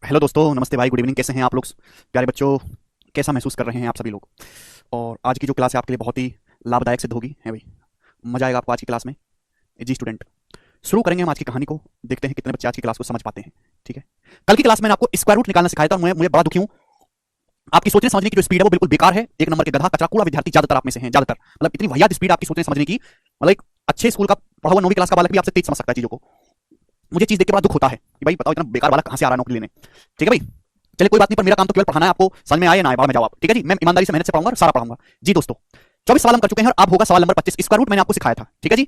Hello दोस्तों, नमस्ते भाई, गुड इवनिंग। कैसे हैं आप लोग प्यारे बच्चों? कैसा महसूस कर रहे हैं आप सभी लोग? और आज की जो क्लास है आपके लिए बहुत ही लाभदायक सिद्ध होगी है भाई। मजा आएगा आपको आज की क्लास में। जी स्टूडेंट, शुरू करेंगे हम आज की कहानी को। देखते हैं कितने बच्चे आज की क्लास को समझ पाते हैं। ठीक है, कल की क्लास में आपको स्क्वायर रूट निकालना सिखाया था। मुझे बड़ा दुखी हूँ। आपकी सोचने समझने की जो स्पीड है वो बिल्कुल बेकार है। एक नंबर के गधा कचरा कूड़ा विद्यार्थी ज्यादातर आप में से हैं। ज्यादातर मतलब इतनी वाहियात स्पीड आपकी सोचने समझने की। मतलब एक अच्छे स्कूल का पढ़ा हुआ 9वीं क्लास का बालक भी आपसे तेज समझ सकता है चीजों को। मुझे चीज देख के बड़ा दुख होता है कि भाई बताओ, इतना बेकार बालक कहां से आ रहा है नौकरी लेने। ठीक है भाई, चलिए कोई बात नहीं, पर मेरा काम तो केवल पढ़ाना है। आपको समझ में आए ना आए बाद में जाओ आप। ठीक है जी, मैं ईमानदारी से मेहनत से पढ़ाऊंगा और सारा पढ़ाऊंगा। जी दोस्तों, 24 सवाल हम कर चुके हैं और अब होगा सवाल नंबर 25। स्क्वायर रूट मैंने आपको सिखाया था। ठीक है जी,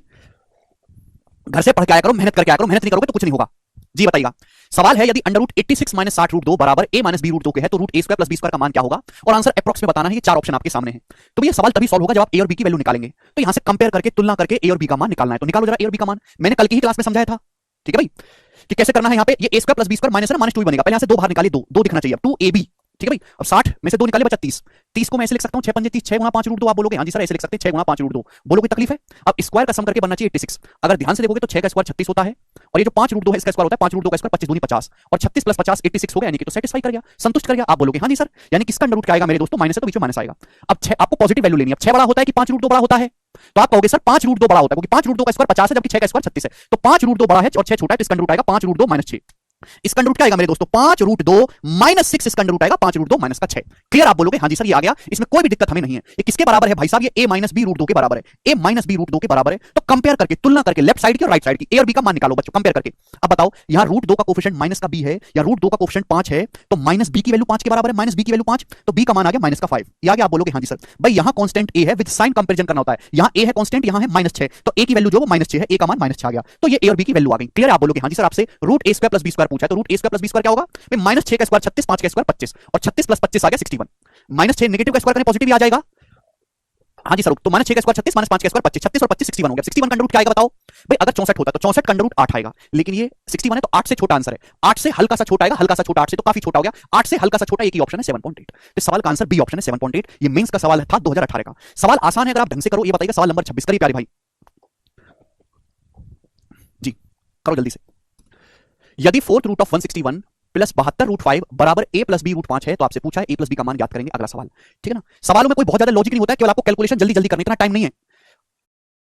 घर से पढ़ के आया करो, मेहनत करके आया करो। मेहनत नहीं करोगे तो कुछ नहीं होगा। जी बताइएगा। सवाल है, यदि अंडर रूट 86 माइनस 60 रूट 2 बराबर a माइनस बी रूट 2 के है तो रूट ए स्क्वायर प्लस बी स्क्वायर का मान क्या होगा? और आंसर अप्रॉक्स में बताना है। ये चार ऑप्शन आपके सामने है। तो ये सवाल तभी सॉल्व होगा जब आप ए और बी की वैल्यू निकालेंगे। तो यहां से कंपेयर करके, तुलना करके ए और बी का मान निकालना है। तो निकालो जरा ए और बी का मान। मैंने कल की ही क्लास में समझाया था। ठीक है भाई, कि कैसे करना है। यहाँ पे ये A square plus B square minus है ना, माइनस 2 ही बनेगा। पहले यहां से दो बाहर निकालिए, दो दो दिखना चाहिए। अब 2ab। ठीक है भाई, अब 60 में से 2 निकाले बचा 30। 30 को मैं ऐसे लिख सकता हूं 6 पंजे 30, 6 गुणा 5 रूट 2। आप बोलोगे हां जी सर ऐसे लिख सकते हैं 6 गुणा 5 रूट 2। बोलोगे तकलीफ है। अब स्क्वायर का सम करके बनना चाहिए 86। अगर ध्यान से देखोगे तो 6 का स्क्वायर 36 होता है और ये जो 5 रूट 2 है इसका स्क्वायर होता है 5 रूट 2 का स्क्वायर 25 दूनी 50 और 36 प्लस 50 86 हो गया। यानी कि तो सेटिस्फाई कर गया, संतुष्ट कर गया। आप बोलोगे हां जी सर, यानी किसका अंडर रूट क्या आएगा मेरे दोस्तों? माइनस है तो बीच में माइनस आएगा। अब 6 आपको पॉजिटिव वैल्यू लेनी है। अब 6 बड़ा होता है कि 5 रूट 2 बड़ा होता है? तो आप कहोगे सर 5 रूट 2 बड़ा होता है, क्योंकि 5 रूट 2 का स्क्वायर 50 है जबकि 6 का स्क्वायर 36 है। तो 5 रूट 2 बड़ा है और 6 छोटा है, तो इसका अंडर रूट आएगा 5 रूट 2 माइनस 6। इसका अंडर रूट क्या आएगा मेरे दोस्तों? 5 रूट 2 माइनस 6। इसका अंडर रूट आएगा 5 रूट 2 माइनस का 6। क्लियर? आप बोलोगे हां जी सर ये आ गया, इसमें कोई भी दिक्कत हमें नहीं है। ये किसके बराबर है भाई साहब? ये a माइनस बी रूट 2 के बराबर है। a माइनस बी रूट 2 के बराबर है। तो कंपेयर करके, तुलना करके, लेफ्ट साइड की और राइट साइड की ए और बी का मान निकालो बच्चों, कंपेयर करके। अब बताओ, यहां रूट 2 का कोफिशिएंट माइनस का b है या रूट 2 का कोफिशिएंट 5 है, तो माइनस b की वैल्यू 5 के बराबर है। माइनस b की वैल्यू 5, तो b का मान आ गया माइनस का 5। ये आ गया। आप बोलोगे हां जी सर भाई यहां कांस्टेंट a है, विद साइन कंपैरिजन करना होता है। यहां a है कांस्टेंट, यहां है -6, तो a की वैल्यू जो वो -6 है, a का मान -6 आ गया। तो ये a और b की वैल्यू आ गई। क्लियर? आप बोलोगे हां जी सर आपसे root a square plus b square पूछा है, तो root a square plus b square क्या होगा? माइनस 6 का स्क्वायर 36, 5 का स्क्वायर 25 और 36 प्लस 25 आ गया 61। माइनस 6 नेगेटिव का स्क्वायर करें पॉजिटिव ही आ जाएगा। हाँ जी सर, तो माइनस 6 का स्क्वायर 36, माइनस 5 का स्क्वायर 25, 36 और 25 61 हो गया। 61 का अंडर रूट क्या आएगा बताओ भाई? अगर 64 होता तो 64 का अंडर रूट 8 आएगा, लेकिन ये 61 है तो 8 से छोटा आंसर है। 8 से हल्का सा छोटा आएगा, हल्का सा छोटा 8 से तो काफी छोटा हो गया। 8 से हल्का सा छोटा एक ही ऑप्शन है 7.8। तो सवाल का आंसर बी ऑप्शन है 7.8। ये मेंस का सवाल था 2018 का। सवाल आसान है अगर आप ढंग से करो। ये बताइएगा, सवाल नंबर 26 करिए प्यारे भाई जी, करो जल्दी से। यदि fourth root of 161 plus 72 root 5 बराबर a प्लस बी रूट 5 है तो आपसे पूछा है a प्लस बी का मान ज्ञात करेंगे। अगला सवाल। ठीक है ना? सवालों में कोई बहुत ज्यादा लॉजिक नहीं होता है, केवल आपको कैलकुलेशन जल्दी जल्दी करने, इतना टाइम नहीं है।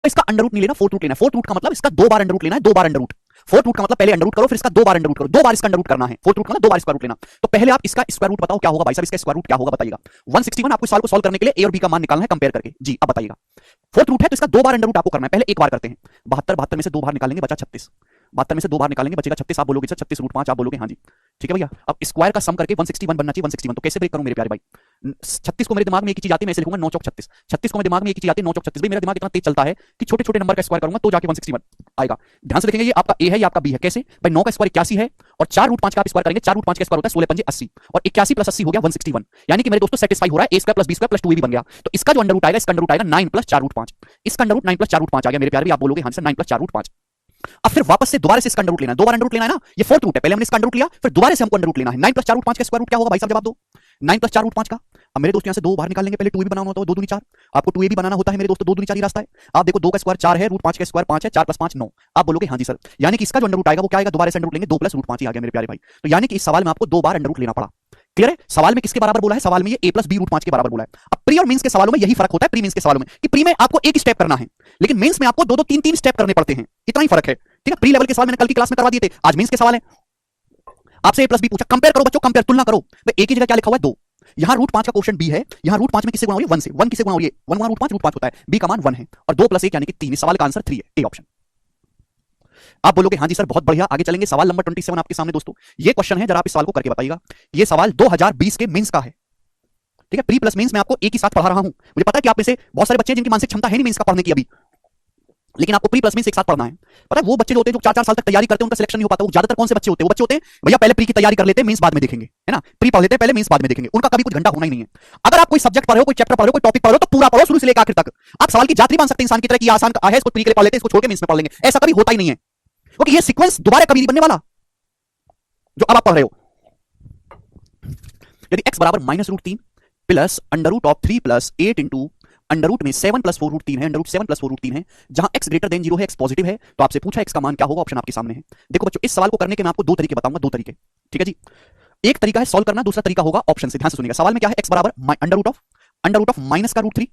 इसका अंडर रूट नहीं लेना, फोर्थ रूट लेना। फोर्थ रूट का मतलब इसका 2 बार अंडर रूट लेना है, 2 बार अंडर रूट। फोर्थ रूट का मतलब पहले अंडर रूट करो फिर इसका 2 बार अंडर रूट करो, 2 बार इसका अंडर रूट करना है। फोर्थ रूट का मतलब 2 बार स्क्वायर रूट लेना। तो पहले आप इसका स्क्वायर रूट बताओ क्या होगा भाई साहब? इसका स्क्वायर रूट क्या होगा बताइएगा। 161 आपको सवाल को सॉल्व करने के लिए a और b का मान निकालना है कंपेयर करके। जी अब बताइएगा। फोर्थ रूट है तो इसका 2 बार अंडर रूट आपको करना है। पहले एक बार करते हैं। 72 में से 2 बाहर निकालेंगे बचा 36। 72 में से 2 बार निकालेंगे बचेगा 36। आप बोलोगे सर 36 रूट 5। आप बोलोगे हां जी। ठीक है भैया, अब स्क्वायर का सम करके 161 बनना चाहिए। 161 तो कैसे ब्रेक करूं मेरे प्यारे भाई? 36 को मेरे दिमाग में एक ही चीज आती है, मैं इसे लिखूंगा 9 चौक 36। 36 को मेरे दिमाग में एक ही चीज आती है 9 चौक 36। भाई मेरा दिमाग इतना तेज चलता है कि छोटे छोटे नंबर का स्क्वायर करूंगा तो जाके 161 आएगा। ध्यान से देखेंगे, ये आपका a है, ये आपका b है। कैसे भाई? 9 का स्क्वायर 81 है और 4 रूट 5 का आप स्क्वायर करेंगे। 4 रूट 5 का स्क्वायर होता है 16 पंजे 80 और 81 प्लस 80 हो गया 161। यानी कि मेरे दोस्तों सेटिस्फाई हो रहा है a square plus b square plus 2ab बन गया। तो इसका जो अंडर रूट आएगा, इसका अंडर रूट आएगा 9 प्लस 4 रूट 5। इसका अंडर रूट 9 प्लस 4 रूट 5 आ गया मेरे प्यारे। आप बोलोगे हां सर 9 प्लस 4 रूट 5। अब फिर वापस से दोबारा से इसका अंडर रूट लेना है। 2 बार अंडर रूट लेना है ना, ये फोर्थ रूट है। पहले हमने इसका अंडर रूट लिया, फिर दोबारा से हमको अंडर रूट लेना है। 9 प्लस 4 रूट 5 का स्क्वायर रूट क्या होगा भाई साहब? जवाब दो। 9 प्लस 4 रूट 5 का। अब मेरे दोस्त यहां से 2 बाहर निकालेंगे, पहले 2 भी बनाना होता है 2 दूनी 4। आपको 2a भी बनाना होता है मेरे दोस्तों, 2 दूनी 4 ही रास्ता है। आप देखो 2 का स्क्वायर 4 है, रूट 5 का स्क्वायर 5 है, 4 प्लस 5 9। आप बोलोगे हां जी सर, यानी कि इसका जो अंडर रूट आएगा वो क्या आएगा? दोबारा से अंडर रूट लेंगे, 2 प्लस रूट 5 ही आ गया मेरे प्यारे भाई। तो यानी कि इस सवाल में आपको 2 बार अंडर रूट लेना पड़ा। क्लियर है? सवाल में किसके बराबर बोला है? सवाल में ये a प्लस बी रूट 5 के बराबर बोला है। अब प्री और मेंस के सवालों में यही फर्क होता है। प्री मेंस के सवालों में कि प्री में आपको एक स्टेप करना है, लेकिन मेंस में आपको 2 2 3 3 स्टेप करने पड़ते हैं। इतना ही फर्क है। ठीक है? प्री लेवल के सवाल मैंने कल की क्लास में करवा दिए थे, आज मेंस के सवाल है। आपसे a प्लस बी पूछा, कंपेयर करो बच्चों, कंपेयर, तुलना करो। भाई a की जगह क्या लिखा हुआ है 2, यहां रूट 5 का क्वेश्चन b है, यहां रूट 5 में किससे गुणा हो रही है? 1 से। 1 किससे गुणा हो रही है? 1 गुणा रूट 5 होता है। b का मान 1 है और 2 प्लस 1 यानी कि 3। इस सवाल का आंसर 3 है, a ऑप्शन। आप बोलोगे हां जी सर बहुत बढ़िया, आगे चलेंगे। सवाल नंबर 27 आपके सामने दोस्तों। ये क्वेश्चन है, जरा आप इस सवाल को करके बताइएगा। ये सवाल 2020 के मेंस का है। ठीक है? प्री प्लस मेंस में आपको एक ही साथ पढ़ा रहा हूं। मुझे पता है कि आप में से बहुत सारे बच्चे हैं जिनकी मानसिक क्षमता है नहीं मेंस का पढ़ने की अभी, लेकिन आपको प्री प्लस मेंस एक साथ पढ़ना है। पता है वो बच्चे जो होते हैं जो 4 4 साल तक तैयारी करते हैं उनका सिलेक्शन नहीं हो पाता। वो ज्यादातर कौन से बच्चे होते हैं? वो बच्चे होते हैं भैया पहले प्री की तैयारी कर लेते हैं, मेंस बाद में देखेंगे, है ना? प्री पढ़ लेते हैं पहले, मेंस बाद में देखेंगे। उनका कभी कुछ घंटा होना ही नहीं है। अगर आप कोई सब्जेक्ट पढ़ रहे हो, कोई चैप्टर पढ़ रहे हो, कोई टॉपिक पढ़ रहे हो, तो पूरा पढ़ो शुरू से लेकर आखिर तक। आप सवाल की जात्री बन सकते हैं इंसान की तरह कि आसान है, इसको प्री के लिए पढ़ लेते हैं, इसको छोड़ के मेंस में पढ़ लेंगे। ऐसा कभी होता ही नहीं है, क्योंकि ये सीक्वेंस दोबारा कभी नहीं बनने वाला जो अब आप पढ़ रहे हो। यदि x बराबर minus root 3 plus under root of 3 plus 8 into under root में 7 प्लस 4 रूट 3 है, अंडर रूट 7 प्लस 4 रूट 3 है, जहां x ग्रेटर देन 0 है, x पॉजिटिव है, तो आपसे पूछा x का मान क्या होगा? ऑप्शन आपके सामने है। देखो बच्चों, इस सवाल को करने के मैं आपको 2 तरीके बताऊंगा, 2 तरीके। ठीक है जी? एक तरीका है सॉल्व करना, दूसरा तरीका होगा ऑप्शन से। ध्यान से सुनिएगा, सवाल में क्या है, x बराबर अंडर रूट ऑफ माइनस का रूट 3।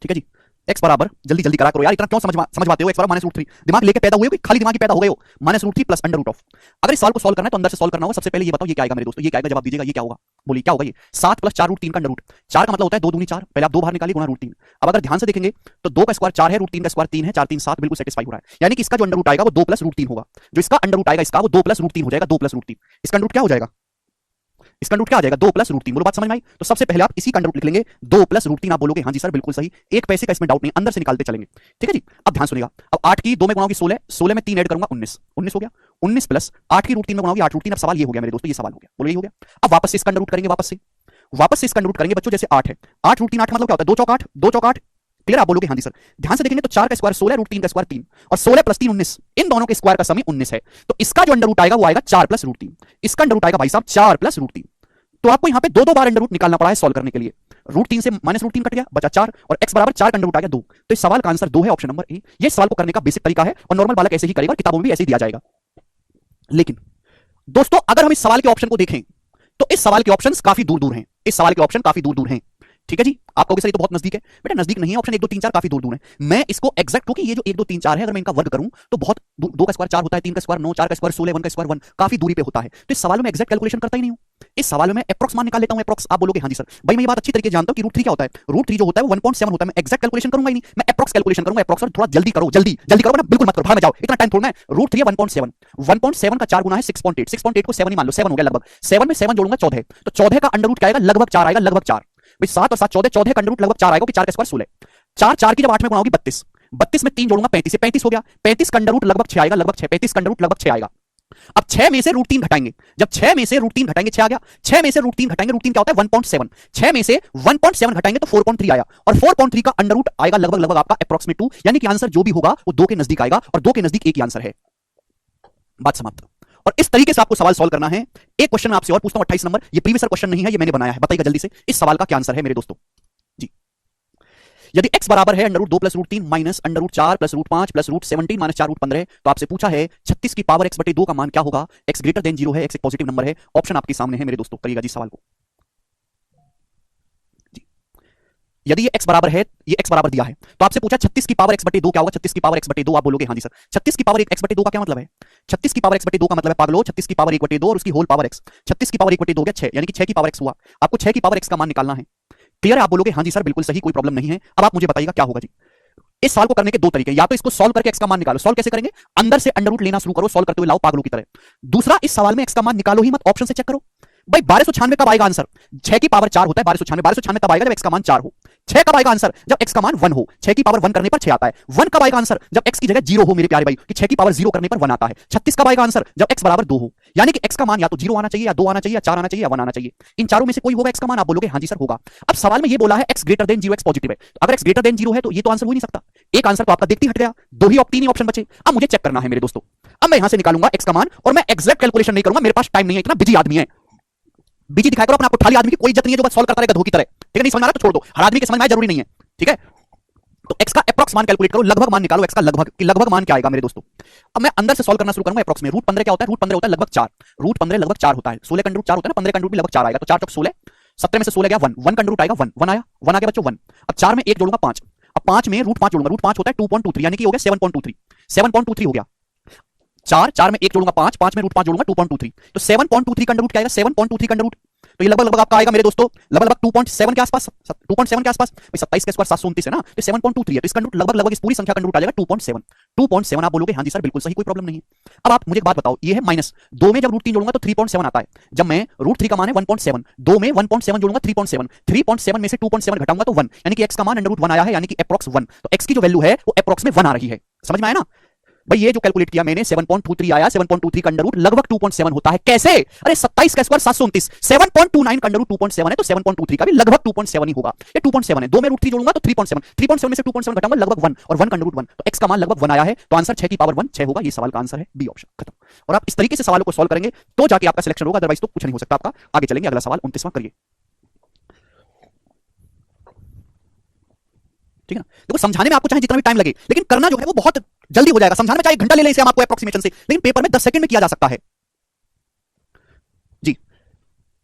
ठीक है जी, x बराबर, जल्दी जल्दी करा करो यार, इतना क्यों समझवाते हो, x बराबर -√3, दिमाग लेके पैदा हुए हो कि खाली दिमाग पैदा हो गए हो, -√3 प्लस अंडर रूट ऑफ। अगर इस सवाल को सॉल्व करना है तो अंदर से सॉल्व करना होगा। सबसे पहले ये बताओ ये क्या आएगा मेरे दोस्तों, ये क्या आएगा, जवाब दीजिएगा, ये क्या होगा, बोलिए क्या होगा ये, 7 प्लस 4 √3 का अंडर रूट। 4 का मतलब होता है 2 दूनी 4, पहले आप 2 बाहर निकालिए गुणा √3। अब अगर ध्यान से देखेंगे तो 2 का स्क्वायर 4 है, √3 का स्क्वायर 3 है, 4 3 7, बिल्कुल सेटिस्फाई हो रहा है। यानी कि इसका जो अंडर रूट आएगा वो 2 प्लस √3 होगा, जो इसका अंडर रूट आएगा इसका वो 2 प्लस √3 हो जाएगा, 2 प्लस √3। इसका अंडर रूट क्या हो जाएगा, इसका अंडर रूट क्या आ जाएगा, 2 प्लस √3। बोलो बात समझ में आई। तो सबसे पहले आप इसी का अंडर रूट लिख लेंगे, 2 प्लस √3। आप बोलोगे हाँ जी सर बिल्कुल सही, एक पैसे का इसमें डाउट नहीं, अंदर से निकालते चलेंगे। ठीक है जी, अब ध्यान सुनिएगा, अब 8 की 2 में गुणा होगी 16, 16 में 3 ऐड करूंगा 19, 19 हो गया, 19 प्लस 8 की √3 में गुणा होगी 8 √3। अब सवाल ये हो गया मेरे दोस्तों, ये सवाल हो गया, बोलो ये हो गया। अब वापस से इसका अंडर रूट करेंगे, वापस से इसका अंडर रूट करेंगे बच्चों। जैसे 8 है, 8 √3, 8 मतलब क्या होता है, 2 चौक 8, 2 चौक 8। क्लियर, आप बोलोगे हाँ जी सर। ध्यान से देखेंगे तो 4 का स्क्वायर 16, √3 का स्क्वायर 3, और 16 प्लस 3 19, इन दोनों के स्क्वायर का सम 19 है। तो इसका जो अंडर रूट आएगा वो आएगा 4 प्लस √3। इसका अंडर रूट आएगा भाई साहब 4 प्लस √3। तो आपको यहां पे दो बार अंडर रूट निकालना पड़ा है सॉल्व करने के लिए। √3 से -√3 कट गया, बचा 4, और x बराबर 4 का अंडर रूट आ गया 2। तो इस सवाल का आंसर 2 है, ऑप्शन नंबर ए। ये सवाल को करने का बेसिक तरीका है और नॉर्मल बालक ऐसे ही करेगा, किताबों में भी ऐसे ही दिया जाएगा। लेकिन दोस्तों अगर हम इस सवाल के ऑप्शन को देखें तो इस सवाल के ऑप्शंस काफी दूर दूर हैं, इस सवाल के ऑप्शन काफी दूर दूर हैं। ठीक है जी, आप कहोगे सर ये तो बहुत नजदीक है, बेटा नजदीक नहीं है, ऑप्शन 1 2 3 4 काफी दूर दूर है। मैं इसको एग्जैक्ट, क्योंकि ये जो 1 2 3 4 है अगर मैं इनका वर्ग करूं तो बहुत 2 का स्क्वायर 4 होता है, 3 का स्क्वायर 9, 4 का स्क्वायर 16, 1 का स्क्वायर 1, काफी दूरी पे होता है। तो इस सवाल में एग्जैक्ट कैलकुलेशन करता ही नहीं हूं, इस सवाल में मैं एप्रोक्स मान निकाल लेता हूं, एप्रोक्स। आप बोलोगे हाँ जी सर, भाई मैं ये बात अच्छी तरीके से जानता हूं कि √3 क्या होता है, √3 जो होता है वो 1.7 होता है। मैं एग्जैक्ट कैलकुलेशन करूंगा ही नहीं, मैं एप्रोक्स कैलकुलेशन करूंगा, एप्रोक्स। और थोड़ा जल्दी करो, जल्दी जल्दी करो ना, बिल्कुल मत करो, भाग में जाओ, इतना टाइम थोड़ा है। √3 है 1.7, 1.7 का 4 गुना है 6.8, 6.8 को 7 ही मान लो, 7 हो गया लगभग, 7 में 7 जोड़ूंगा 14, तो 14 का अंडर रूट क्या आएगा, लगभग 4 आएगा, लगभग 4। भाई 7 और 7 14, 14 का अंडर रूट लगभग 4 आएगा, कि 4 का स्क्वायर 16, 4 4 की जब 8 में गुणा होगी 32, 32 में 3 जोड़ूंगा 35, 35 हो गया, 35 का अंडर रूट लगभग 6 आएगा, लगभग 6, 35 का अंडर रूट लगभग 6 आएगा। अब 6 में से √3 घटाएंगे, जब 6 में से √3 घटाएंगे 6 आ गया, 6 में से √3 घटाएंगे, √3 क्या होता है 1.7, 6 में से 1.7 घटाएंगे तो 4.3 आया, और 4.3 का अंडर रूट आएगा लगभग लगभग आपका अप्रॉक्सीमेट 2, यानी कि आंसर जो भी होगा वो 2 के नजदीक आएगा, और 2 के नजदीक एक ही आंसर है, बात समाप्त। और इस तरीके से आपको सवाल सॉल्व करना है। एक क्वेश्चन आपसे और पूछता हूं 28 नंबर, ये प्रीवियस क्वेश्चन नहीं है, ये मैंने बनाया है, बताइएगा जल्दी से इस सवाल का क्या आंसर है मेरे दोस्तों जी। यदि x बराबर है under root 2 plus √3 minus under root 4 plus √5 plus √17 minus 4 √15, तो आपसे पूछा है 36 की पावर x बटे 2 का मान क्या होगा, x ग्रेटर देन 0 है, x एक पॉजिटिव नंबर है। ऑप्शन आपके सामने है मेरे दोस्तों, करिएगा जी सवाल को जी। यदि ये x बराबर है, ये x बराबर दिया है, तो आपसे पूछा 36 की पावर x बटे 2 क्या होगा, 36 की पावर x बटे 2, आप बोलोगे हाँ जी सर। 36 की पावर x बटे 2 का क्या मतलब है, 36 की पावर x बटे 2 का मतलब है पागलो 36 की पावर 1 बटे 2 और उसकी होल पावर x, 36 की पावर 1 बटे 2 हो गया 6, यानी कि 6 की पावर x हुआ। आपको 6 की पावर x का मान निकालना है। क्लियर है, आप बोलोगे हाँ जी सर बिल्कुल सही, कोई प्रॉब्लम नहीं है। अब आप मुझे बताइएगा क्या होगा जी। इस सवाल को करने के दो तरीके, या तो इसको सॉल्व करके x का मान निकालो। सॉल्व कैसे करेंगे, अंदर से अंडर रूट लेना शुरू करो, सॉल्व करते हुए लाओ पागलों की तरह। दूसरा, इस सवाल में x का मान निकालो ही मत, ऑप्शन से चेक करो। भाई 1296 कब आएगा आंसर, 6 की पावर 4 होता है 1296, 1296 कब आएगा जब x का मान 4 हो। 6 कब आएगा आंसर, जब x का मान 1 हो, 6 की पावर 1 करने पर 6 आता है। 1 कब आएगा आंसर, जब x की जगह 0 हो मेरे प्यारे भाई, कि 6 की पावर 0 करने पर 1 आता है। 36 कब आएगा आंसर, जब x बराबर 2 हो, यानी कि x का मान या तो 0 आना चाहिए, या 2 आना चाहिए, या 4 आना चाहिए, या 1 आना चाहिए। इन चारों में से कोई होगा x का मान, आप बोलोगे हाँ जी सर होगा। अब सवाल में ये बोला है x greater than 0, x positive है, तो अगर x ग्रेटर देन 0 है तो ये तो आंसर हो ही नहीं सकता। एक आंसर तो आपका देखते ही हट गया, तीन ही ऑप्शन बचे। अब मुझे चेक करना है मेरे दोस्तों, अब मैं यहां से निकालूंगा x का मान, और मैं एग्जैक्ट कैलकुलेशन नहीं करूंगा, मेरे पास टाइम नहीं है, इतना बिजी आदमी है। बिजी दिखाया करो अपना, आपको खाली आदमी की कोई इज्जत नहीं है जो बस सॉल्व करता रहे गधों की तरह। ठीक है, नहीं समझ आ रहा तो छोड़ दो, हर आदमी के समझ में आए जरूरी नहीं है। ठीक है, तो x का एप्रोक्स मान कैलकुलेट करो, लगभग मान निकालो x का, लगभग कि लगभग मान क्या आएगा मेरे दोस्तों। अब मैं अंदर से सॉल्व करना शुरू करूंगा। एप्रोक्स में √15 क्या होता है, √15 होता है लगभग 4, √15 लगभग 4 होता है। 16 का अंडर रूट 4 होता है ना, 15 का अंडर रूट भी लगभग 4 आएगा, तो 4 चौक 16, 17 में से 16 गया 1, 1 का अंडर रूट आएगा 1, 1 आया, 1 आ गया बच्चों 1। अब 4 में 1 जोड़ूंगा 5, अब 5 में √5 जोड़ूंगा, √5 होता है 2.23, यानी कि हो गया 7.23, 7.23 हो गया। 4 में 1 जोड़ूंगा 5, 5 में √5 जोड़ूंगा 2.23, तो 7.23 का अंडर रूट क्या आएगा, 7.23 का अंडर रूट, तो ये लगभग लगभग आपका आएगा मेरे दोस्तों, लगभग 2.7 के आसपास, 2.7 के आसपास। 27 का स्क्वायर 729 है ना, तो 7.23 है, तो इसका रूट लगभग लगभग इस पूरी संख्या का रूट आ जाएगा 2.7, 2.7। आप बोलोगे हाँ जी सर बिल्कुल सही, कोई प्रॉब्लम नहीं है। अब आप मुझे एक बात बताओ, ये है माइनस 2 में जब √3 जोड़ूंगा तो 3.7 आता है, जब मैं √3 का मान है 1.7, 2 में 1.7 जोड़ूंगा 3.7, 3.7 में से 2.7 घटाऊंगा तो 1, यानी कि x का मान अंडर रूट 1 आया है, यानी कि एप्रोक्स 1, तो x की जो वैल्यू है वो एप्रोक्स में 1 आ रही है। समझ में आया ना भाई, ये जो कैलकुलेट किया मैंने 7.23 आया, 7.23 का अंडर रूट लगभग 2.7 होता है। कैसे, अरे 27 का स्क्वायर 729, 7.29 का अंडर रूट 2.7 है, तो 7.23 का भी लगभग 2.7 ही होगा। ये 2.7 है, 2 में √3 जोड़ूंगा तो 3.7, 3.7 में से 2.7 घटाऊंगा लगभग 1, और 1 का अंडर रूट 1, तो x का मान लगभग 1 आया है, तो आंसर 6 की पावर 1 6 होगा। ये सवाल का आंसर है बी ऑप्शन, खत्म। और आप इस तरीके से सवालों को सॉल्व करेंगे तो जाके आपका सिलेक्शन होगा, अदरवाइज तो कुछ नहीं हो सकता आपका। आगे चलेंगे, अगला सवाल 29वां करिए। ठीक है ना, देखो समझाने में आपको चाहे जितना भी टाइम लगे, लेकिन करना जो है वो बहुत जल्दी हो जाएगा। समझाने में चाहे 1 घंटा ले लें इसे हम आपको एप्रोक्सीमेशन से, लेकिन पेपर में 10 सेकंड में किया जा सकता है जी।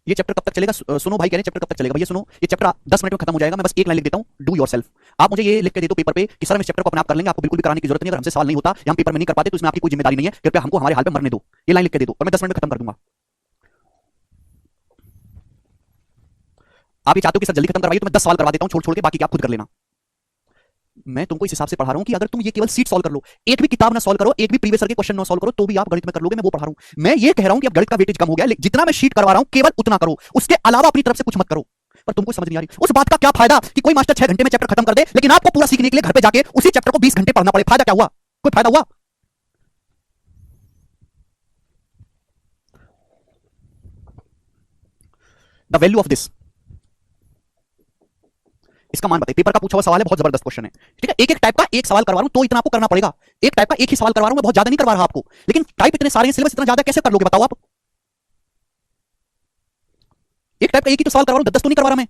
ये चैप्टर कब तक चलेगा? सुनो भाई कह रहे हैं चैप्टर कब तक चलेगा? भैया सुनो, ये चैप्टर 10 मिनट में खत्म हो जाएगा। मैं बस एक लाइन लिख देता हूँ, डू योरसेल्फ। आप मुझे ये लिख के दे दो पेपर पे कि सर हम इस चैप्टर को अपने आप कर लेंगे, आपको बिल्कुल भी कराने की जरूरत नहीं है। अगर हमसे सवाल नहीं होता या हम पेपर में नहीं कर पाते तो इसमें आपकी कोई जिम्मेदारी नहीं है, कृपया हमको हमारे हाल पे मरने दो। ये लाइन लिख के दे दो और मैं 10 मिनट में खत्म कर दूंगा। आप ये चाहते हो कि सर जल्दी खत्म करवाइए तो मैं 10 सवाल करवा देता हूँ छोड़ छोड़ के, बाकी आप खुद कर लेना। मैं तुमको इस हिसाब से पढ़ा रहा हूं कि अगर तुम ये केवल सीट सॉल्व कर लो, एक भी किताब ना सॉल्व करो, एक भी प्रीवियस ईयर के क्वेश्चन ना सॉल्व करो, तो भी आप गणित में कर लोगे। मैं वो पढ़ा रहा हूं। मैं ये कह रहा हूं कि अब गणित का वेटेज कम हो गया, जितना मैं शीट करवा रहा हूं केवल उतना करो, उसके अलावा अपनी तरफ से कुछ मत करो। पर तुमको समझ नहीं आ रही उस बात का क्या फायदा कि कोई मास्टर 6 घंटे में चैप्टर खत्म कर दे, लेकिन आपको पूरा सीखने के लिए घर पे जाके उसी चैप्टर को 20 घंटे पढ़ना पड़े। फायदा क्या हुआ? कोई फायदा हुआ? द वैल्यू ऑफ दिस, इसका मान बताइए। पेपर का पूछा हुआ सवाल है, बहुत जबरदस्त क्वेश्चन है। ठीक है, एक एक टाइप का एक सवाल करवा रहा हूं तो इतना आपको करना पड़ेगा। एक टाइप का एक ही सवाल करवा रहा हूं मैं, बहुत ज्यादा नहीं करवा रहा आपको, लेकिन टाइप इतने सारे हैं, सिलेबस इतना ज्यादा, कैसे कर लोगे बताओ आप? एक टाइप का एक ही तो सवाल करवा रहा हूं, 10 तो नहीं करवा रहा मैं।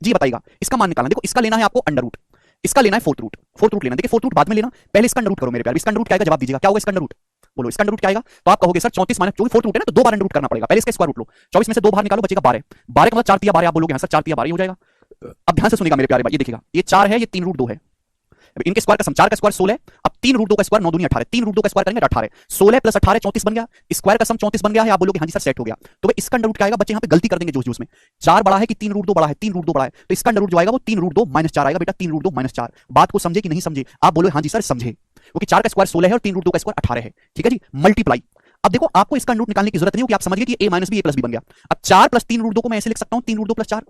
जी बताइएगा। इसका मान निकालना, देखो इसका लेना है आपको अंडर रूट, इसका लेना है फोर्थ रूट। फोर्थ रूट लेना, देखिए फोर्थ रूट बाद में लेना, पहले इसका अंडर रूट करो मेरे प्यारे। इसका अंडर रूट क्या आएगा? जवाब दीजिएगा, क्या होगा इसका अंडर रूट? बोलो इसका अंडर रूट क्या आएगा? तो आप कहोगे सर 34 माइनस, क्योंकि फोर्थ रूट है ना तो 2 बार अंडर रूट करना पड़ेगा। पहले इसका स्क्वायर रूट लो, 24 में से 2 बाहर निकालो, बचेगा 12। 12 का मतलब 4 तिया 12, आप बोलोगे हाँ सर 4 तिया 12 हो जाएगा। अब ध्यान से सुनिएगा मेरे प्यारे भाई, ये देखिएगा, ये 4 है, ये 3 रूट 2 है। इनके स्क्वायर का सम, 4 का स्क्वायर 16 है, अब 3 रूट 2 का स्क्वायर 9 दूनी 18, 3 रूट 2 का स्क्वायर करेंगे 18, 16 प्लस 18 34 बन गया, स्क्वायर का सम 34 बन गया है। आप बोलोगे हाँ जी सर सेट हो गया। तो भाई इसका अंडर रूट क्या आएगा? बच्चे यहाँ पे गलती कर देंगे जोश जोश में, 4 बड़ा है कि 3 रूट 2 बड़ा है? 3 रूट 2 बड़ा है, तो इसका अंडर रूट जो आएगा वो 3 रूट 2 माइनस 4 आएगा। बेटा 3 रूट 2 माइनस 4, बात को समझे कि नहीं समझे? आप बोलो हाँ जी सर समझे, क्योंकि 4 का स्क्वायर 16 है और 3 रूट 2 का स्क्वायर 18 है। ठीक है जी, मल्टीप्लाई। अब देखो आपको इसका अंडर रूट निकालने की जरूरत नहीं होगी, आप समझिए कि a minus B a plus B बन गया। अब 4 प्लस 3 रूट 2 को मैं ऐसे लिख सकता हूं, 3 रूट 2 प्लस 4।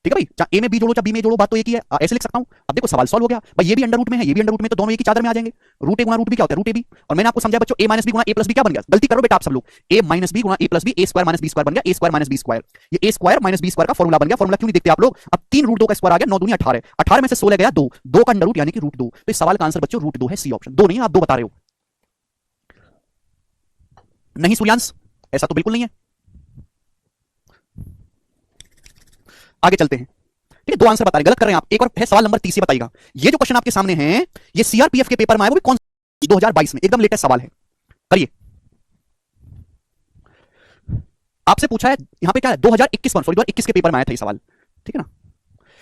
ठीक है भाई, चाहे ए में बी जोड़ो चाहे बी में जोड़ो, बात तो एक ही है, ऐसे लिख सकता हूं। अब देखो सवाल सॉल्व हो गया भाई, ये भी अंडर रूट में है, ये भी अंडर रूट में, तो दोनों एक ही चादर में आ जाएंगे। रूट ए गुना रूट बी क्या होता है? Root A B. और मैंने आपको समझाया बच्चों, ए माइनस बी गुना ए प्लस बी क्या बन गया? गलती करो बेटा आप सब लोग, ए माइनस बी गुना A plus B, A square minus B square बन गया, A square minus B square. ये A square minus B square का फॉर्मूला बन गया। फॉर्मूला क्यों नहीं देखते आप लोग? अब 3 रूट 2 का स्क्वायर आ गया, 9 दूनी 18, 18 में से 16 गया 2, 2 का अंडर रूट यानी कि रूट 2। तो इस सवाल का आंसर बच्चों रूट 2 है, सी ऑप्शन। 2 नहीं है, आप 2 बता रहे हो। नहीं सूर्यांश, ऐसा तो बिल्कुल नहीं है। आगे चलते हैं। ठीक है, 2 आंसर बता रहे, गलत कर रहे हैं आप। एक और है सवाल नंबर 30, बताइएगा। ये जो क्वेश्चन आपके सामने है, ये सीआरपीएफ के पेपर में आया, वो भी कौन 2022 में, एकदम लेटेस्ट सवाल है। करिए, आपसे पूछा है यहां पे क्या है, 2021 में, सॉरी 2021 के पेपर में आया था ये सवाल। ठीक है ना,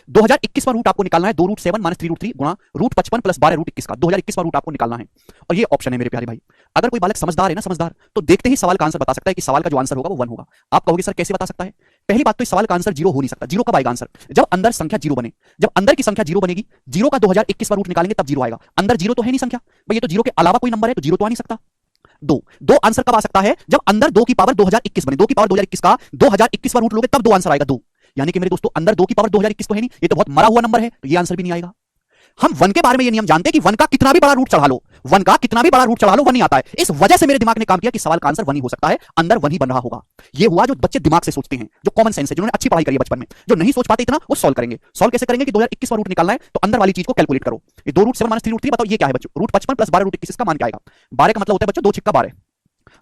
2021 में रूट आपको निकालना है 2 रूट 7 माइनस 3 रूट 3 गुणा रूट 55 प्लस 12 रूट 21 का। 2021 में रूट आपको निकालना है और ये ऑप्शन है मेरे प्यारे भाई। अगर कोई बालक समझदार है ना, समझदार, तो देखते ही सवाल का आंसर बता सकता है कि सवाल का जो आंसर होगा वो 1 होगा। आप कहोगे सर कैसे बता सकता है? पहली बात तो इस सवाल का आंसर 0 हो नहीं सकता। 0 कब आएगा आंसर? जब अंदर संख्या 0 बने। जब अंदर की संख्या 0 बनेगी, 0 का 2021 में रूट निकालेंगे तब 0 आएगा। अंदर 0 तो है नहीं संख्या भाई, ये तो 0 के अलावा कोई नंबर है, तो 0 तो आ नहीं सकता। दो आंसर कब आ सकता है? जब अंदर 2 की पावर 2021 बने। 2 की पावर 2021 का 2021 पर रूट लोगे तब 2 आंसर आएगा। 2 यानी कि मेरे दोस्तों अंदर 2 की पावर 2021 तो है नहीं, ये तो बहुत मरा हुआ नंबर है, तो ये आंसर भी नहीं आएगा। हम 1 के बारे में ये नियम जानते हैं कि 1 का कितना भी बड़ा रूट चढ़ा लो, 1 का कितना भी बड़ा रूट चढ़ा लो 1 ही आता है। इस वजह से मेरे दिमाग ने काम किया कि सवाल का आंसर 1 ही हो सकता है, अंदर 1 ही बन रहा होगा। ये हुआ जो बच्चे दिमाग से सोचते हैं, जो कॉमन सेंस है, जिन्होंने अच्छी पढ़ाई करी है बचपन में। जो नहीं सोच पाते इतना, वो सॉल्व करेंगे। सॉल्व कैसे करेंगे कि 2021 का रूट निकालना है तो अंदर वाली चीज को कैलकुलेट करो। ये 2 रूट 7 माइनस 3 रूट 3, बताओ ये क्या है बच्चों? रूट 55 प्लस 12 रूट 21, इसका मान क्या आएगा? 12 का मतलब होता है बच्चों 2 छिक्का 12,